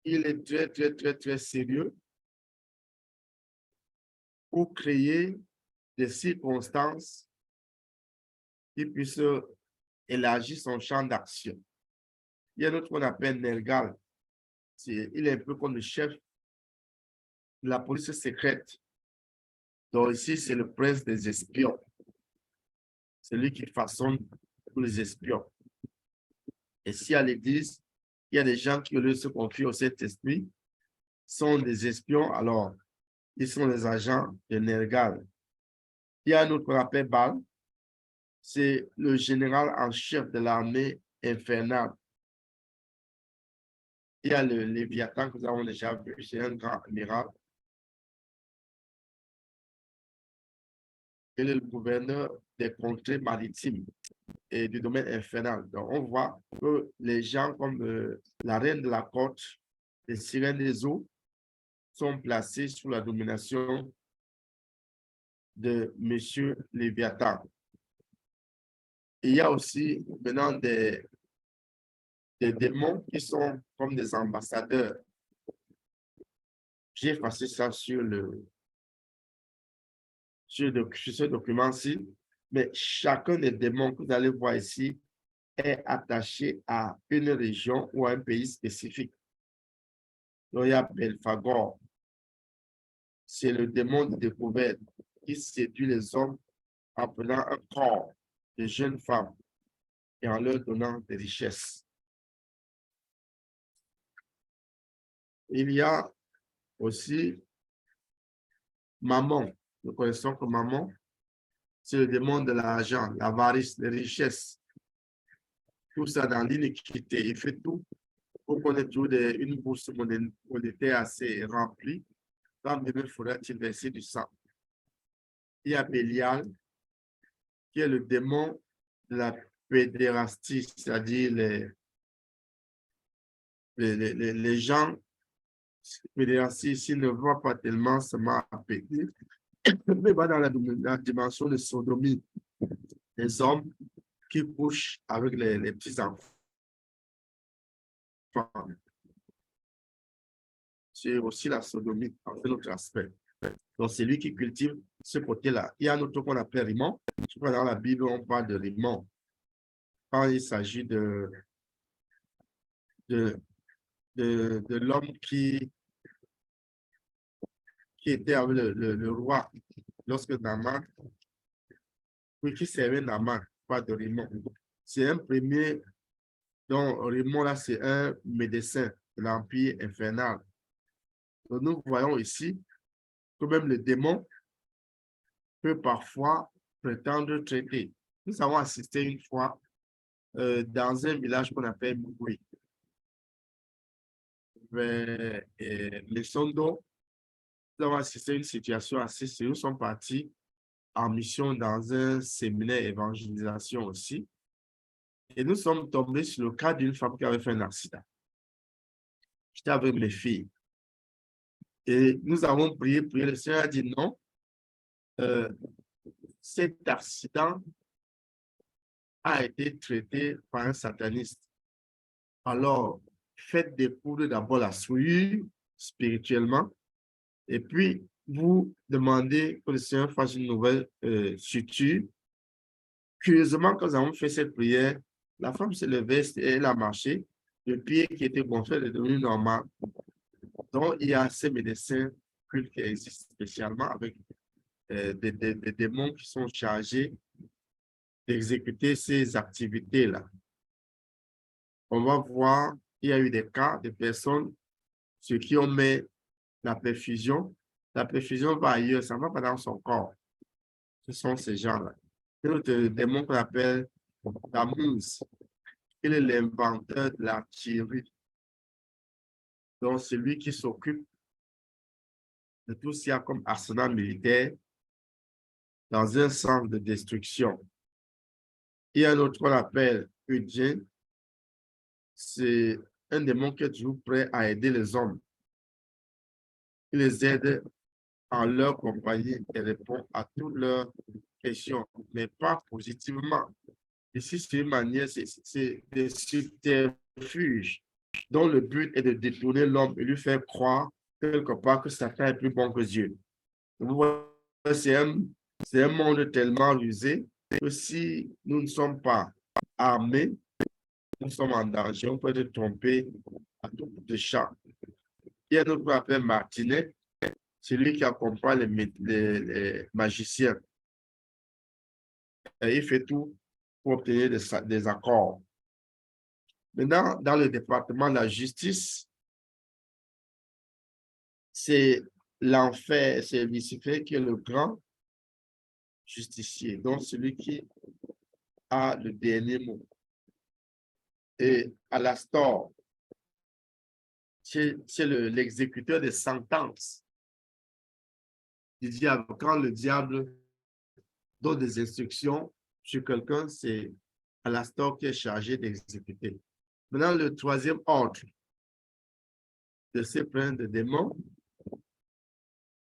il est très, très, très, très sérieux pour créer des circonstances qui puissent élargir son champ d'action. Il y a un autre qu'on appelle Nergal. Il est un peu comme le chef de la police secrète. Donc ici, c'est le prince des espions. C'est lui qui façonne tous les espions. Et si à l'église, il y a des gens qui, au lieu de se confier au Saint-Esprit, sont des espions, alors ils sont les agents de Nergal. Il y a un autre qu'on appelle Baal. C'est le général en chef de l'armée infernale. Il y a le Léviathan que nous avons déjà vu, c'est un grand amiral. Il est le gouverneur des contrées maritimes et du domaine infernal. Donc, on voit que les gens comme la reine de la côte, les sirènes des eaux, sont placés sous la domination de M. Léviathan. Il y a aussi maintenant des démons qui sont comme des ambassadeurs. J'ai effacé ça sur ce document-ci, mais chacun des démons que vous allez voir ici est attaché à une région ou à un pays spécifique. Donc, il y a Belphagor, c'est le démon de découverte qui séduit les hommes en prenant un corps de jeunes femmes et en leur donnant des richesses. Il y a aussi Mammon. Nous connaissons que Mammon, c'est le démon de l'argent, l'avarice, les richesses. Tout ça dans l'iniquité. Il fait tout pour qu'on ait toujours une bourse monétaire assez remplie. Quand même, il faudrait-il verser du sang. Il y a Bélial, qui est le démon de la pédérastie, c'est-à-dire les gens pédérastie ici ne voient pas tellement seulement à péter, mais va dans la dimension de sodomie, des hommes qui couchent avec les petits-enfants. C'est aussi la sodomie, en fait, notre aspect. Donc, c'est lui qui cultive ce côté-là. Il y a un autre qu'on appelle Rimon. Je crois que dans la Bible, on parle de Rimon. Quand il s'agit de l'homme qui était avec le roi lorsque Naaman, oui, qui servait Naaman, pas de Rimon. C'est un premier, donc Rimon là, c'est un médecin de l'Empire infernal. Donc, nous voyons ici que même le démon peut parfois prétendre traiter. Nous avons assisté une fois dans un village qu'on appelle Mougoui, vers les Sondo. Nous avons assisté à une situation assez sérieuse. Nous sommes partis en mission dans un séminaire évangélisation aussi. Et nous sommes tombés sur le cas d'une femme qui avait fait un accident. J'étais avec mes filles. Et nous avons prié, le Seigneur a dit non. Cet accident a été traité par un sataniste. Alors, faites découvrir d'abord la souillure spirituellement. Et puis, vous demandez que le Seigneur fasse une nouvelle suture. Curieusement, quand nous avons fait cette prière, la femme s'est levée et elle a marché. Le pied qui était gonflé est devenu normal. Donc, il y a ces médecins cultes qui existent spécialement avec des démons qui sont chargés d'exécuter ces activités-là. On va voir, il y a eu des cas de personnes sur qui on met la perfusion. La perfusion va ailleurs, ça ne va pas dans son corps. Ce sont ces gens-là. Il y a un démon qu'on appelle Tammuz. Il est l'inventeur de l'artillerie. Donc, c'est lui qui s'occupe de tout ce qu'il y a comme arsenal militaire dans un centre de destruction. Il y a un autre qu'on appelle Udjin. C'est un démon qui est toujours prêt à aider les hommes. Il les aide en leur compagnie et répond à toutes leurs questions, mais pas positivement. Ici, c'est une manière, c'est des subterfuges dont le but est de détourner l'homme et lui faire croire quelque part que Satan est plus bon que Dieu. C'est un C'est un monde tellement rusé que si nous ne sommes pas armés, nous sommes en danger. On peut être trompé à tout bout de champ. Il y a notre appelle Martinet, celui qui accompagne les magiciens. Et il fait tout pour obtenir des accords. Maintenant, dans le département de la justice, c'est l'enfer, c'est Lucifer qui est le grand justicier, donc celui qui a le dernier mot. Et Alastor, c'est l'exécuteur des sentences du diable. Quand le diable donne des instructions sur quelqu'un, c'est Alastor qui est chargé d'exécuter. Maintenant, le troisième ordre de ces princes de démons,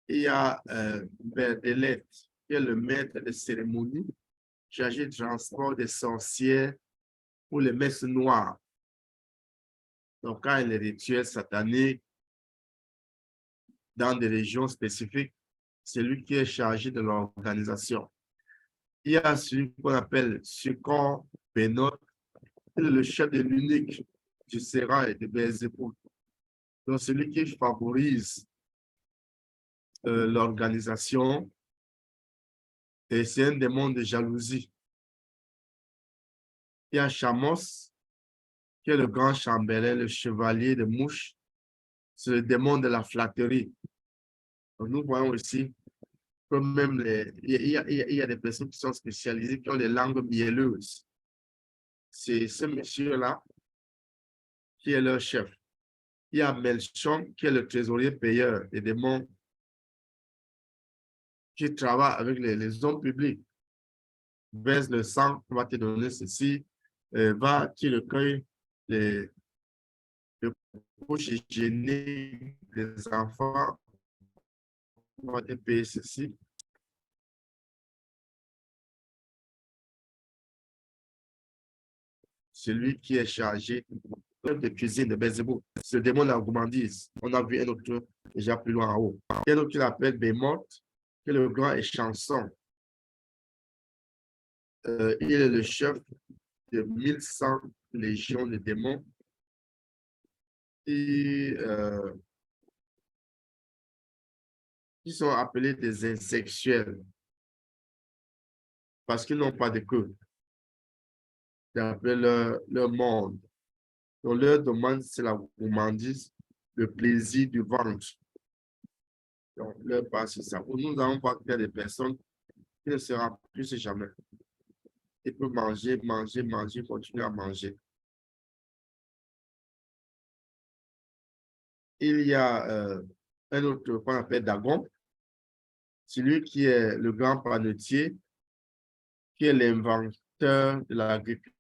il y a Berdelet, qui est le maître des cérémonies, chargé du transport des sorcières pour les messes noires. Donc, quand il y a les rituels sataniques dans des régions spécifiques, c'est lui qui est chargé de l'organisation. Il y a celui qu'on appelle Sukkot Benot, le chef de l'unique du Sérat et de Belzépoul. Donc, celui qui favorise l'organisation, et c'est un démon de jalousie. Il y a Chamos, qui est le grand chambellan, le chevalier de mouche, c'est le démon de la flatterie. Donc, nous voyons aussi que même il y a des personnes qui sont spécialisées, qui ont les langues mielleuses. C'est ce monsieur-là qui est leur chef. Il y a Melchon, qui est le trésorier payeur des démons, qui travaille avec les hommes publics. Baisse le sang, on va te donner ceci, va, tu recueilles les couches hygiéniques des enfants, on va te payer ceci. Celui qui est chargé de cuisine de Belzéboul, c'est le démon de la gourmandise. On a vu un autre déjà plus loin en haut. Il y a un autre qui l'appelle Bémort, qui est le grand échanson. Il est le chef de 1100 légions de démons. Et, qui sont appelés des insexuels parce qu'ils n'ont pas de queue. Ils appellent leur monde. Donc, leur demande, c'est la gourmandise, le plaisir du ventre. Donc, leur base, c'est ça. Nous n'avons pas des personnes qui ne se remplissent jamais. Ils peuvent manger, manger, manger, continuer à manger. Il y a un autre qu'on appelle Dagon. C'est lui qui est le grand panetier, qui est l'inventeur de l'agriculture.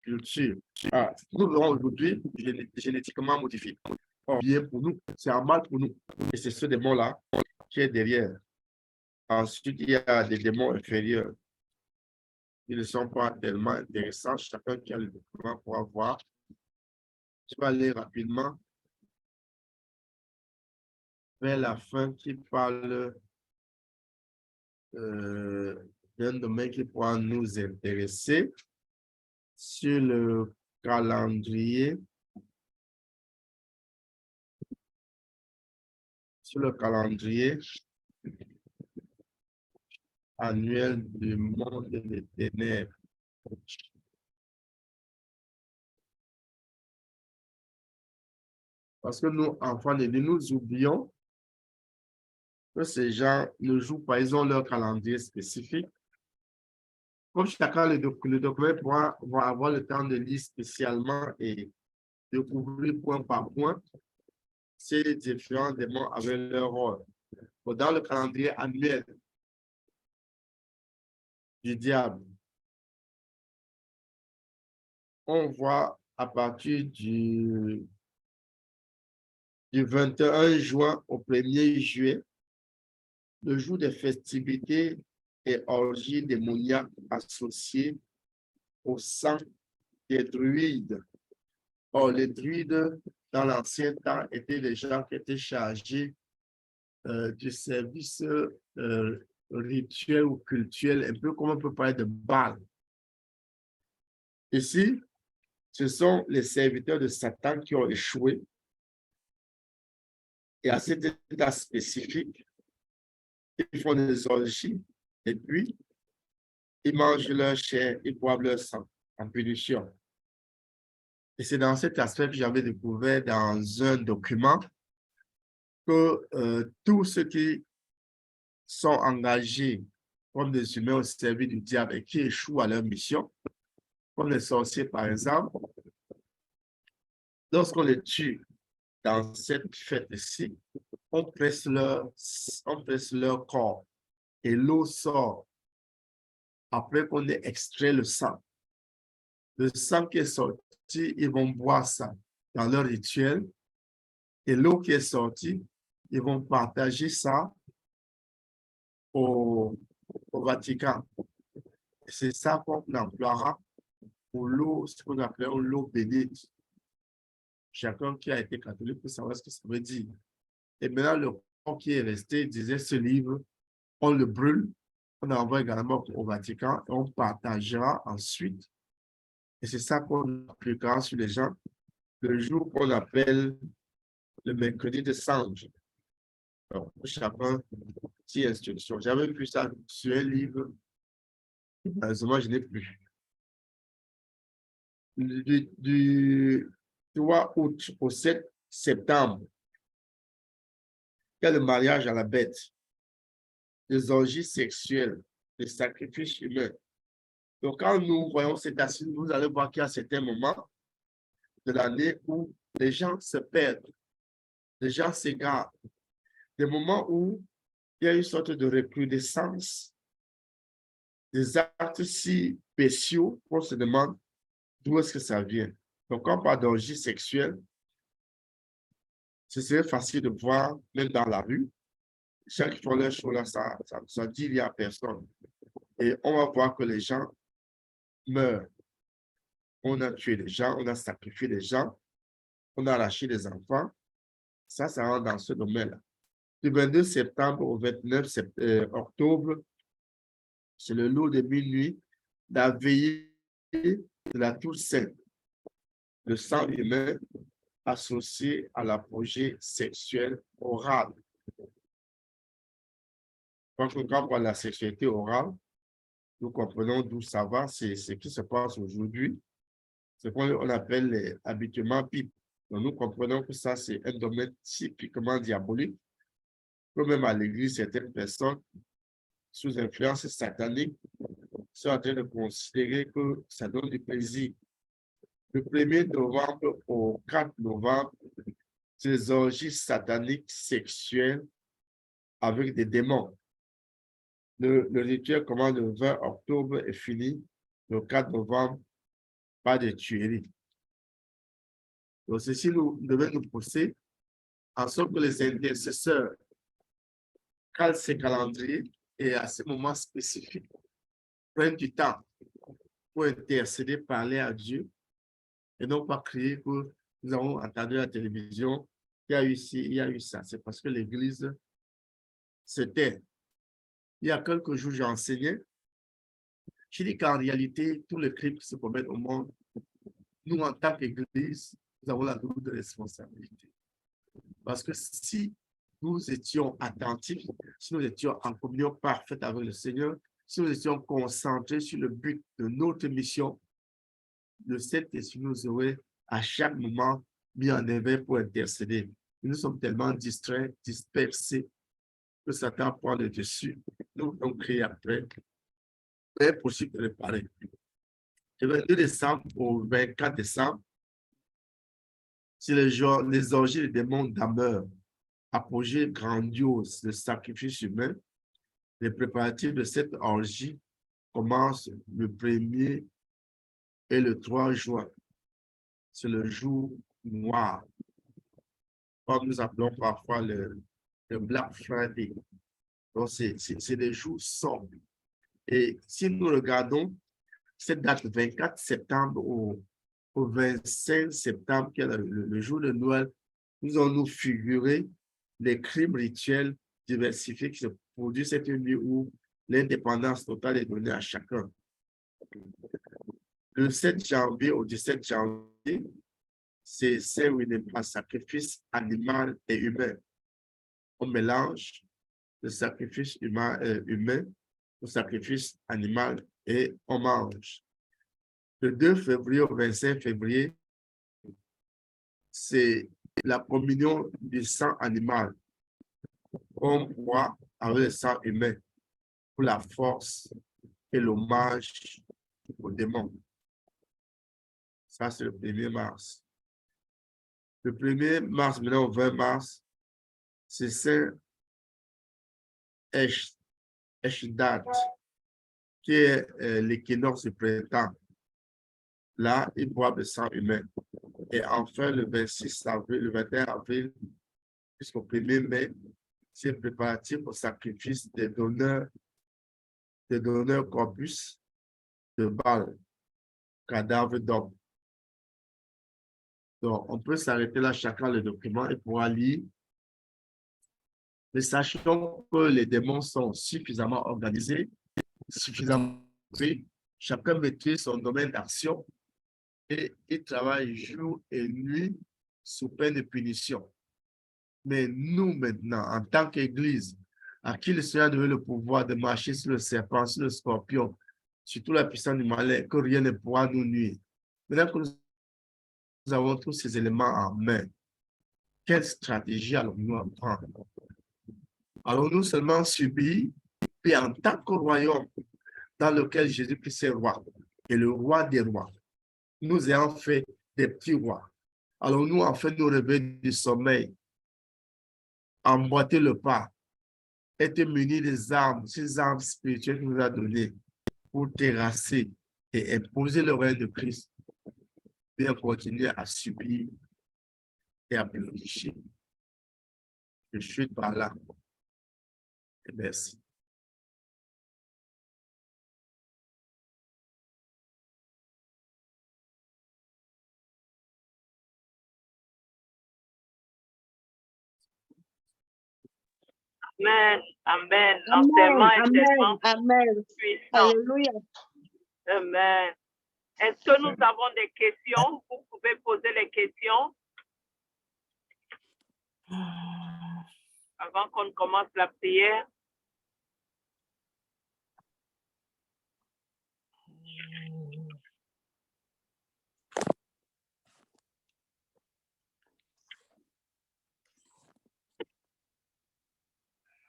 Nous l'aurons aujourd'hui génétiquement modifié. Or, bien pour nous, c'est un mal pour nous. Et c'est ce démon-là qui est derrière. Ensuite, il y a des démons inférieurs. Ils ne sont pas tellement intéressants. Chacun qui a le document pour voir. Je vais aller rapidement vers la fin qui parle d'un domaine qui pourra nous intéresser sur le calendrier. Sur le calendrier annuel du monde des ténèbres. Parce que nous, enfants de Dieu, nous oublions que ces gens ne jouent pas, ils ont leur calendrier spécifique. Comme chacun, le document va avoir le temps de lire spécialement et de couvrir point par point ces différents démons avec leur rôle. Dans le calendrier annuel du diable, on voit à partir du 21 juin au 1er juillet, le jour des festivités et orgies démoniaques associées au sang des druides. Or, les druides, dans l'ancien temps, étaient les gens qui étaient chargés du service rituel ou cultuel, un peu comme on peut parler de Baal. Ici, ce sont les serviteurs de Satan qui ont échoué. Et à cet état spécifique, ils font des orgies et puis ils mangent leur chair, ils boivent leur sang en punition. Et c'est dans cet aspect que j'avais découvert dans un document que tous ceux qui sont engagés comme des humains au service du diable et qui échouent à leur mission, comme les sorciers par exemple, lorsqu'on les tue dans cette fête-ci, on presse leur corps et l'eau sort après qu'on ait extrait le sang. Le sang qui est sorti, ils vont boire ça dans leur rituel et l'eau qui est sortie, ils vont partager ça au Vatican. C'est ça qu'on emploiera pour l'eau, ce qu'on appelle l'eau bénite. Chacun qui a été catholique peut savoir ce que ça veut dire. Et maintenant, le corps qui est resté disait ce livre, on le brûle, on l'envoie également au Vatican et on partagera ensuite. Et c'est ça qu'on appliquera sur les gens le jour qu'on appelle le mercredi de Sange. Alors, chacun, petite instruction. J'avais vu ça sur un livre, malheureusement, je n'ai plus. Du 3 août au 7 septembre, il y a le mariage à la bête, les orgies sexuelles, les sacrifices humains. Donc, quand nous voyons cet aspect, vous allez voir qu'il y a certains moments de l'année où les gens se perdent, les gens s'égarent, des moments où il y a une sorte de recrudescence, des actes si spéciaux qu'on se demande d'où est-ce que ça vient. Donc, quand on parle d'orgie sexuelle, ce serait facile de voir, même dans la rue, chaque fois les choses là, ça dit il y a personne. Et on va voir que les gens meurent. On a tué des gens, on a sacrifié des gens, on a arraché des enfants. Ça rentre dans ce domaine-là. Du 22 septembre au 29 octobre, c'est le lot de minuit, la veillée de la Toussaint, le sang humain associé à l'apogée sexuelle orale. Quand on parle de la sexualité orale, nous comprenons d'où ça va, c'est ce qui se passe aujourd'hui, ce qu'on appelle habituellement pipe. Donc, nous comprenons que ça, c'est un domaine typiquement diabolique, que même à l'église, certaines personnes, sous influence satanique, sont en train de considérer que ça donne du plaisir. Le 1er novembre au 4 novembre, c'est les orgies sataniques sexuelles avec des démons. Le rituel commence le 20 octobre et finit le 4 novembre par des tueries. Donc, ceci nous devait nous pousser en sorte que les intercesseurs calent ces calendriers et à ce moment spécifique prennent du temps pour intercéder, parler à Dieu et non pas crier que nous avons entendu à la télévision, il y a eu ci, il y a eu ça. C'est parce que l'Église se tait. Il y a quelques jours, j'ai enseigné. Je dis qu'en réalité, tous les crimes qui se commettent au monde, nous, en tant qu'Église, nous avons la lourde responsabilité. Parce que si nous étions attentifs, si nous étions en communion parfaite avec le Seigneur, si nous étions concentrés sur le but de notre mission, le Saint-Esprit nous aurait à chaque moment mis en éveil pour intercéder. Nous sommes tellement distraits, dispersés, que Satan prend le dessus. Nous devons créer après. C'est impossible de réparer. Du 22 décembre au 24 décembre, c'est les orgies des démons d'Ameur, apogée grandiose de sacrifice humain. Les préparatifs de cette orgie commencent le 1er et le 3 juin. C'est le jour noir, comme nous appelons parfois le Black Friday. Donc, c'est des jours sombres. Et si nous regardons, cette date, 24 septembre au 25 septembre, qui est le jour de Noël, nous allons figurer les crimes rituels diversifiés qui se produisent cette nuit où l'indépendance totale est donnée à chacun. Le 7 janvier au 17 janvier, c'est un sacrifice animal et humain. On mélange le sacrifice humain au sacrifice animal et on mange. Le 2 février au 25 février, c'est la communion du sang animal. On boit avec le sang humain pour la force et l'hommage au démon. Ça, c'est le 1er mars. Le 1er mars, maintenant au 20 mars, c'est Saint Eshdat, qui est l'équinoxe du printemps. Là, ils boivent le sang humain. Et enfin, le 26 avril, le 21 avril, jusqu'au 1er mai, c'est préparatif au sacrifice des donneurs corpus de Baal, cadavre d'homme. Donc, on peut s'arrêter là, chacun le document, et pourra lire. Mais sachons que les démons sont suffisamment organisés, suffisamment pris. Chacun maîtrise son domaine d'action et il travaille jour et nuit sous peine de punition. Mais nous, maintenant, en tant qu'Église, à qui le Seigneur a donné le pouvoir de marcher sur le serpent, sur le scorpion, sur toute la puissance du malin, que rien ne pourra nous nuire. Maintenant que nous avons tous ces éléments en main, quelle stratégie allons-nous prendre? Allons-nous seulement subir, puis en tant que royaume dans lequel Jésus-Christ est roi, et le roi des rois, nous ayons fait des petits rois. Allons-nous en fait nous réveiller du sommeil, emboîter le pas, être munis des armes, ces armes spirituelles qu'il nous a données pour terrasser et imposer le règne de Christ, bien continuer à subir et à privilégier. Je suis par là. Et merci. Amen. Amen. Amen, L'enseignement est tellement amen. puissant. Alléluia. Amen. Est-ce que nous avons des questions? Vous pouvez poser les questions avant qu'on commence la prière.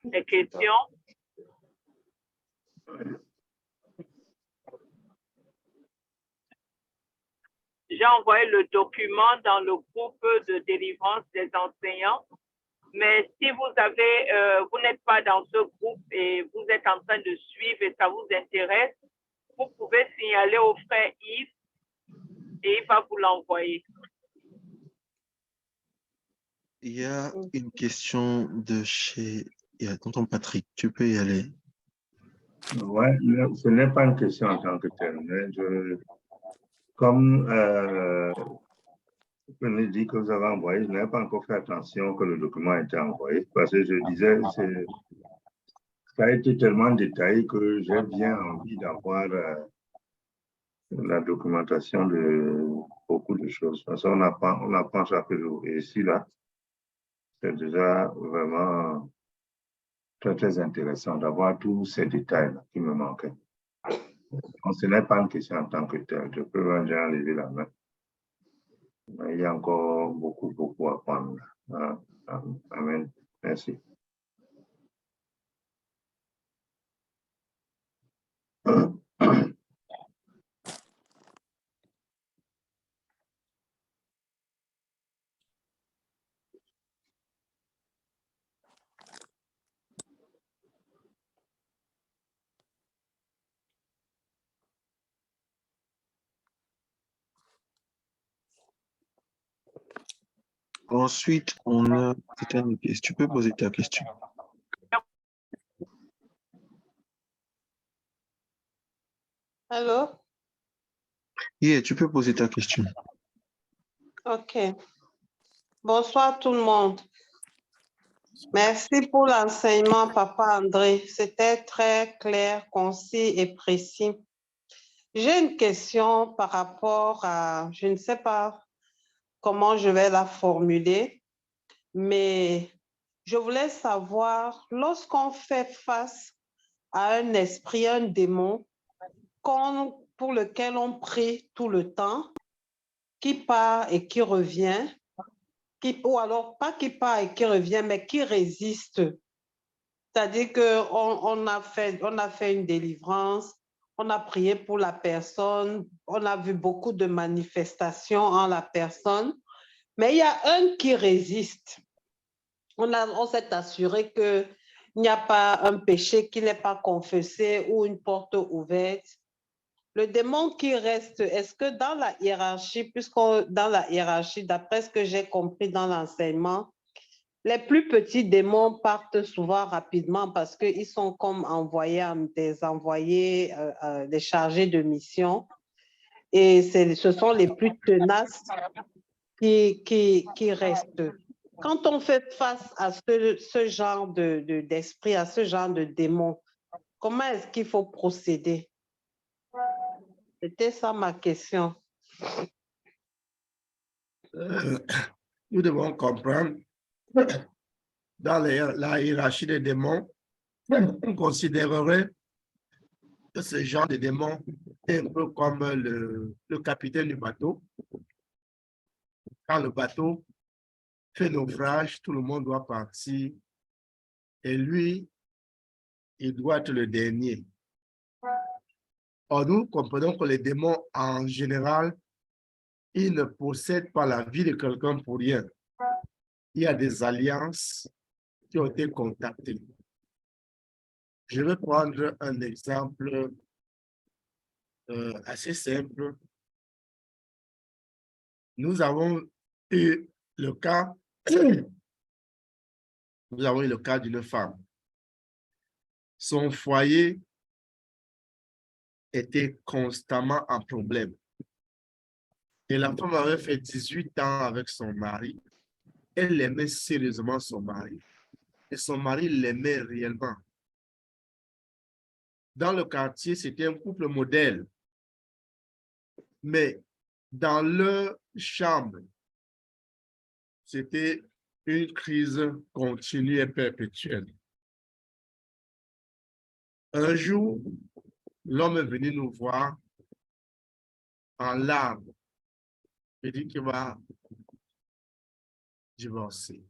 Des questions? J'ai envoyé le document dans le groupe de délivrance des enseignants. Mais si vous avez, vous n'êtes pas dans ce groupe et vous êtes en train de suivre et ça vous intéresse, vous pouvez signaler au frère Yves et il va vous l'envoyer. Il y a une question de chez tonton Patrick. Tu peux y aller. Ouais, ce n'est pas une question en tant que telle, mais comme vous venez de dire que vous avez envoyé, je n'avais pas encore fait attention que le document a été envoyé, parce que je disais, ça a été tellement détaillé que j'ai bien envie d'avoir la documentation de beaucoup de choses. Parce qu'on apprend chaque jour. Et ici, là, c'est déjà vraiment très, très intéressant d'avoir tous ces détails qui me manquaient. Donc, ce n'est pas une question en tant que telle. Je peux même déjà lever la main. Mais il y a encore beaucoup, beaucoup à prendre. Amen. Merci. Ensuite, on a peut-être une question. Tu peux poser ta question. Allô? Yeah, tu peux poser ta question. OK. Bonsoir tout le monde. Merci pour l'enseignement, Papa André. C'était très clair, concis et précis. J'ai une question par rapport à, je ne sais pas comment je vais la formuler, mais je voulais savoir, lorsqu'on fait face à un esprit, un démon, pour lequel on prie tout le temps, qui part et qui revient, ou alors pas qui part et qui revient, mais qui résiste. C'est-à-dire qu'on a fait une délivrance, on a prié pour la personne, on a vu beaucoup de manifestations en la personne, mais il y a un qui résiste. On s'est assuré qu'il n'y a pas un péché qui n'est pas confessé ou une porte ouverte. Le démon qui reste, est-ce que dans la hiérarchie, dans la hiérarchie, d'après ce que j'ai compris dans l'enseignement, les plus petits démons partent souvent rapidement parce qu'ils sont comme des chargés de mission. Et ce sont les plus tenaces qui restent. Quand on fait face à ce genre d'esprit, à ce genre de démon, comment est-ce qu'il faut procéder? C'était ça ma question. Nous devons comprendre, dans la hiérarchie des démons, on considérerait que ce genre de démon est un peu comme le capitaine du bateau. Quand le bateau fait naufrage, tout le monde doit partir et lui, il doit être le dernier. Or, nous comprenons que les démons, en général, ils ne possèdent pas la vie de quelqu'un pour rien. Il y a des alliances qui ont été contactées. Je vais prendre un exemple assez simple. Nous avons eu le cas, d'une femme. Son foyer était constamment en problème. Et la femme avait fait 18 ans avec son mari. Elle aimait sérieusement son mari. Et son mari l'aimait réellement. Dans le quartier, c'était un couple modèle. Mais dans leur chambre, c'était une crise continue et perpétuelle. Un jour, l'homme est venu nous voir en larmes. Il dit qu'il va divorcer.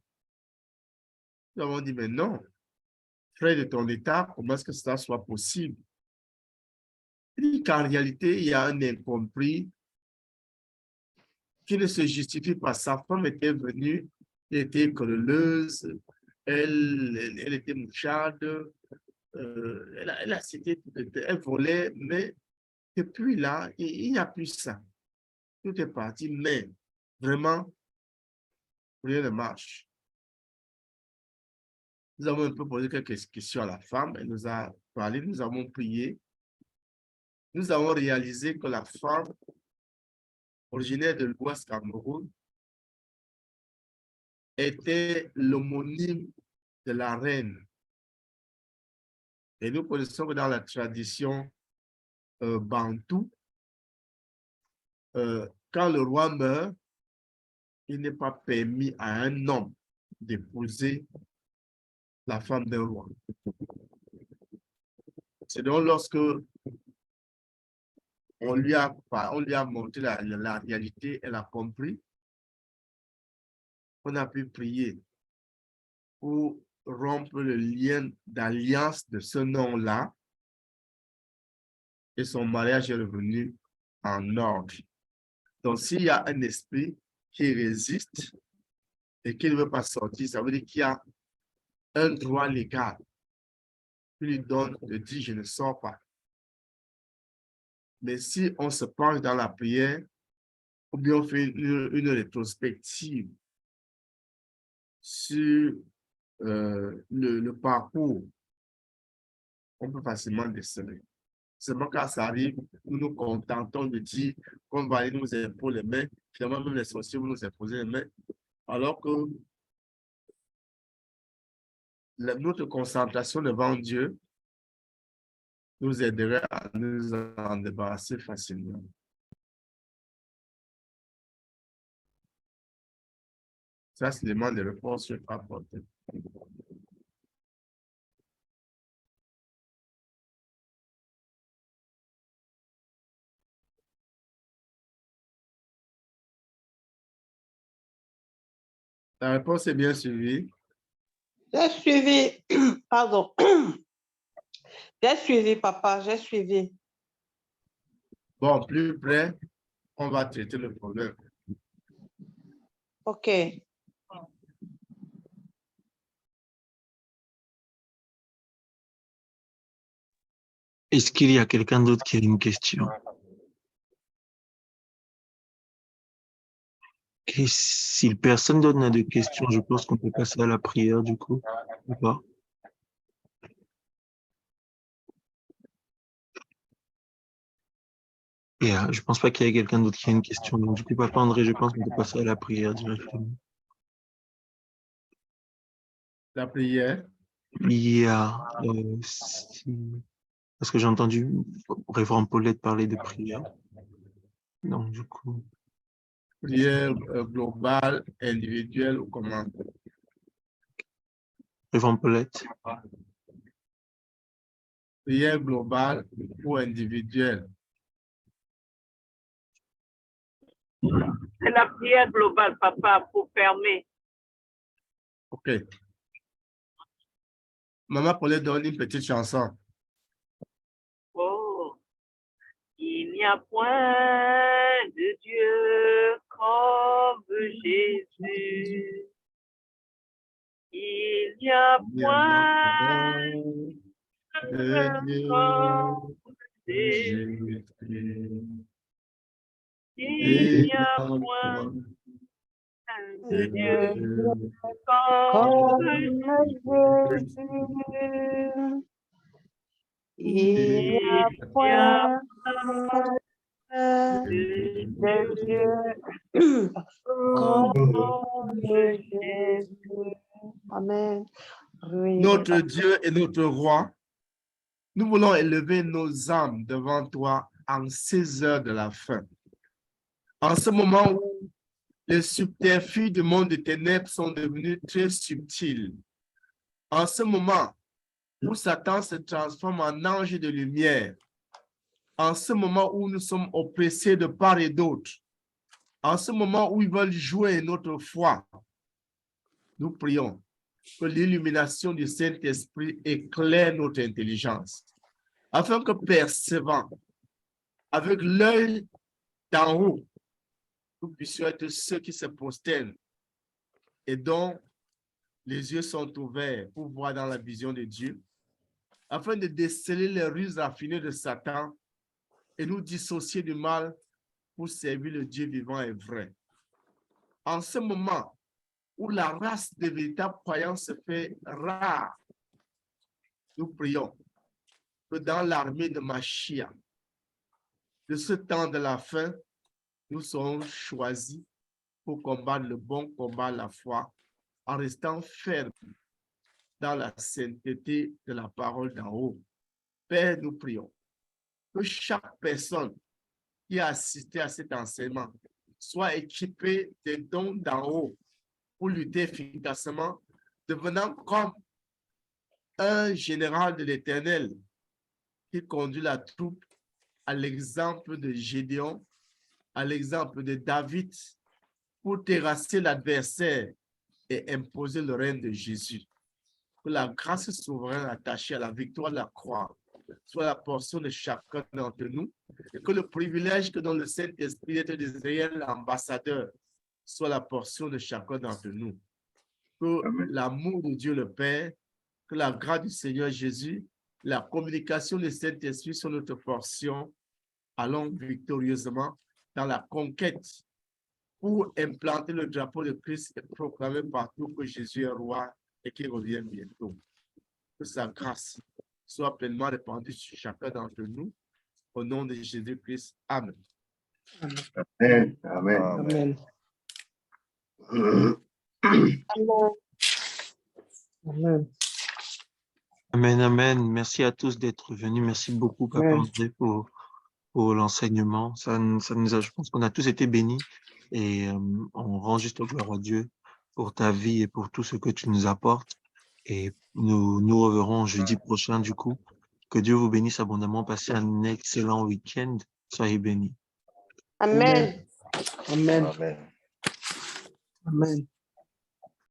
Nous avons dit, mais non, frère de ton état, comment est-ce que cela soit possible? Il dit qu'en réalité, il y a un incompris qui ne se justifie pas. Sa femme était venue, elle était querelleuse, elle était moucharde, elle volait, mais depuis là, il n'y a plus ça. Tout est parti, mais vraiment, rien ne marche. Nous avons un peu posé quelques questions à la femme, elle nous a parlé, nous avons prié. Nous avons réalisé que la femme, originaire de l'Ouest Cameroun, était l'homonyme de la reine. Et nous connaissons que dans la tradition bantou, quand le roi meurt, il n'est pas permis à un homme d'épouser la femme d'un roi. C'est donc lorsque on lui a montré la réalité, elle a compris, on a pu prier pour rompre le lien d'alliance de ce nom-là et son mariage est revenu en ordre. Donc, s'il y a un esprit qui résiste et qui ne veut pas sortir, ça veut dire qu'il y a un droit légal qui lui donne de dire « je ne sors pas ». Mais si on se penche dans la prière, ou bien on fait une rétrospective sur le parcours, on peut facilement déceler. Seulement quand ça arrive, nous nous contentons de dire qu'on va aller nous imposer les mains. Finalement, nous les sorciers vont nous imposer les mains. Alors que notre concentration devant Dieu nous aiderait à nous en débarrasser facilement. Ça, c'est l'élément de réponse que je peux apporter. La réponse est bien suivie. J'ai suivi, pardon. J'ai suivi, papa, j'ai suivi. Bon, plus près, on va traiter le problème. OK. Est-ce qu'il y a quelqu'un d'autre qui a une question? Et si personne d'autre n'a de questions, je pense qu'on peut passer à la prière du coup, ou pas? Et je pense pas qu'il y ait quelqu'un d'autre qui a une question. Donc du coup, Papa André, je pense qu'on peut passer à la prière directement. La prière. Il y a, parce que j'ai entendu Révérend Paulette parler de prière. Donc du coup. Prière globale, individuelle ou comment? Révérend Paulette. Prière globale ou individuelle? C'est la prière globale, papa, pour fermer. OK. Maman Paulette donne une petite chanson. Oh, il n'y a point de Dieu comme Jésus. Il n'y a point de Dieu comme Jésus. Il n'y a point de Dieu comme Jésus. Il n'y a point de Dieu comme Jésus. Amen. Notre Dieu et notre roi, nous voulons élever nos âmes devant toi en ces heures de la fin. En ce moment où les subterfuges du monde des ténèbres sont devenus très subtils. En ce moment où Satan se transforme en ange de lumière. En ce moment où nous sommes oppressés de part et d'autre. En ce moment où ils veulent jouer notre foi. Nous prions que l'illumination du Saint-Esprit éclaire notre intelligence, afin que percevant avec l'œil d'en haut, nous puissions être ceux qui se prosternent et dont les yeux sont ouverts pour voir dans la vision de Dieu, afin de déceler les ruses raffinées de Satan et nous dissocier du mal pour servir le Dieu vivant et vrai. En ce moment où la race de véritables croyants se fait rare, nous prions que dans l'armée de Mashiach, de ce temps de la fin, nous serons choisis pour combattre le bon combat de la foi en restant fermes dans la sainteté de la parole d'en haut. Père, nous prions que chaque personne qui a assisté à cet enseignement soit équipée des dons d'en haut pour lutter efficacement, devenant comme un général de l'Éternel qui conduit la troupe à l'exemple de Gédéon, à l'exemple de David, pour terrasser l'adversaire et imposer le règne de Jésus. Que la grâce souveraine attachée à la victoire de la croix soit la portion de chacun d'entre nous, et que le privilège que donne le Saint-Esprit d'être d'Israël ambassadeur soit la portion de chacun d'entre nous. Que l'amour de Dieu le Père, que la grâce du Seigneur Jésus, la communication du Saint-Esprit soit notre portion. Allons victorieusement dans la conquête pour implanter le drapeau de Christ et proclamer partout que Jésus est roi et qu'il revient bientôt. Que sa grâce soit pleinement répandue sur chacun d'entre nous Au nom de Jésus-Christ. Amen. Amen. Amen. Amen. Amen. Amen, amen. Merci à tous d'être venus. Merci beaucoup, Papa Amen. André, pour l'enseignement. Ça nous a, je pense qu'on a tous été bénis et on rend juste gloire à Dieu pour ta vie et pour tout ce que tu nous apportes. Et nous reverrons jeudi prochain, du coup. Que Dieu vous bénisse abondamment. Passez un excellent week-end. Soyez bénis. Amen. Amen. Amen. Amen.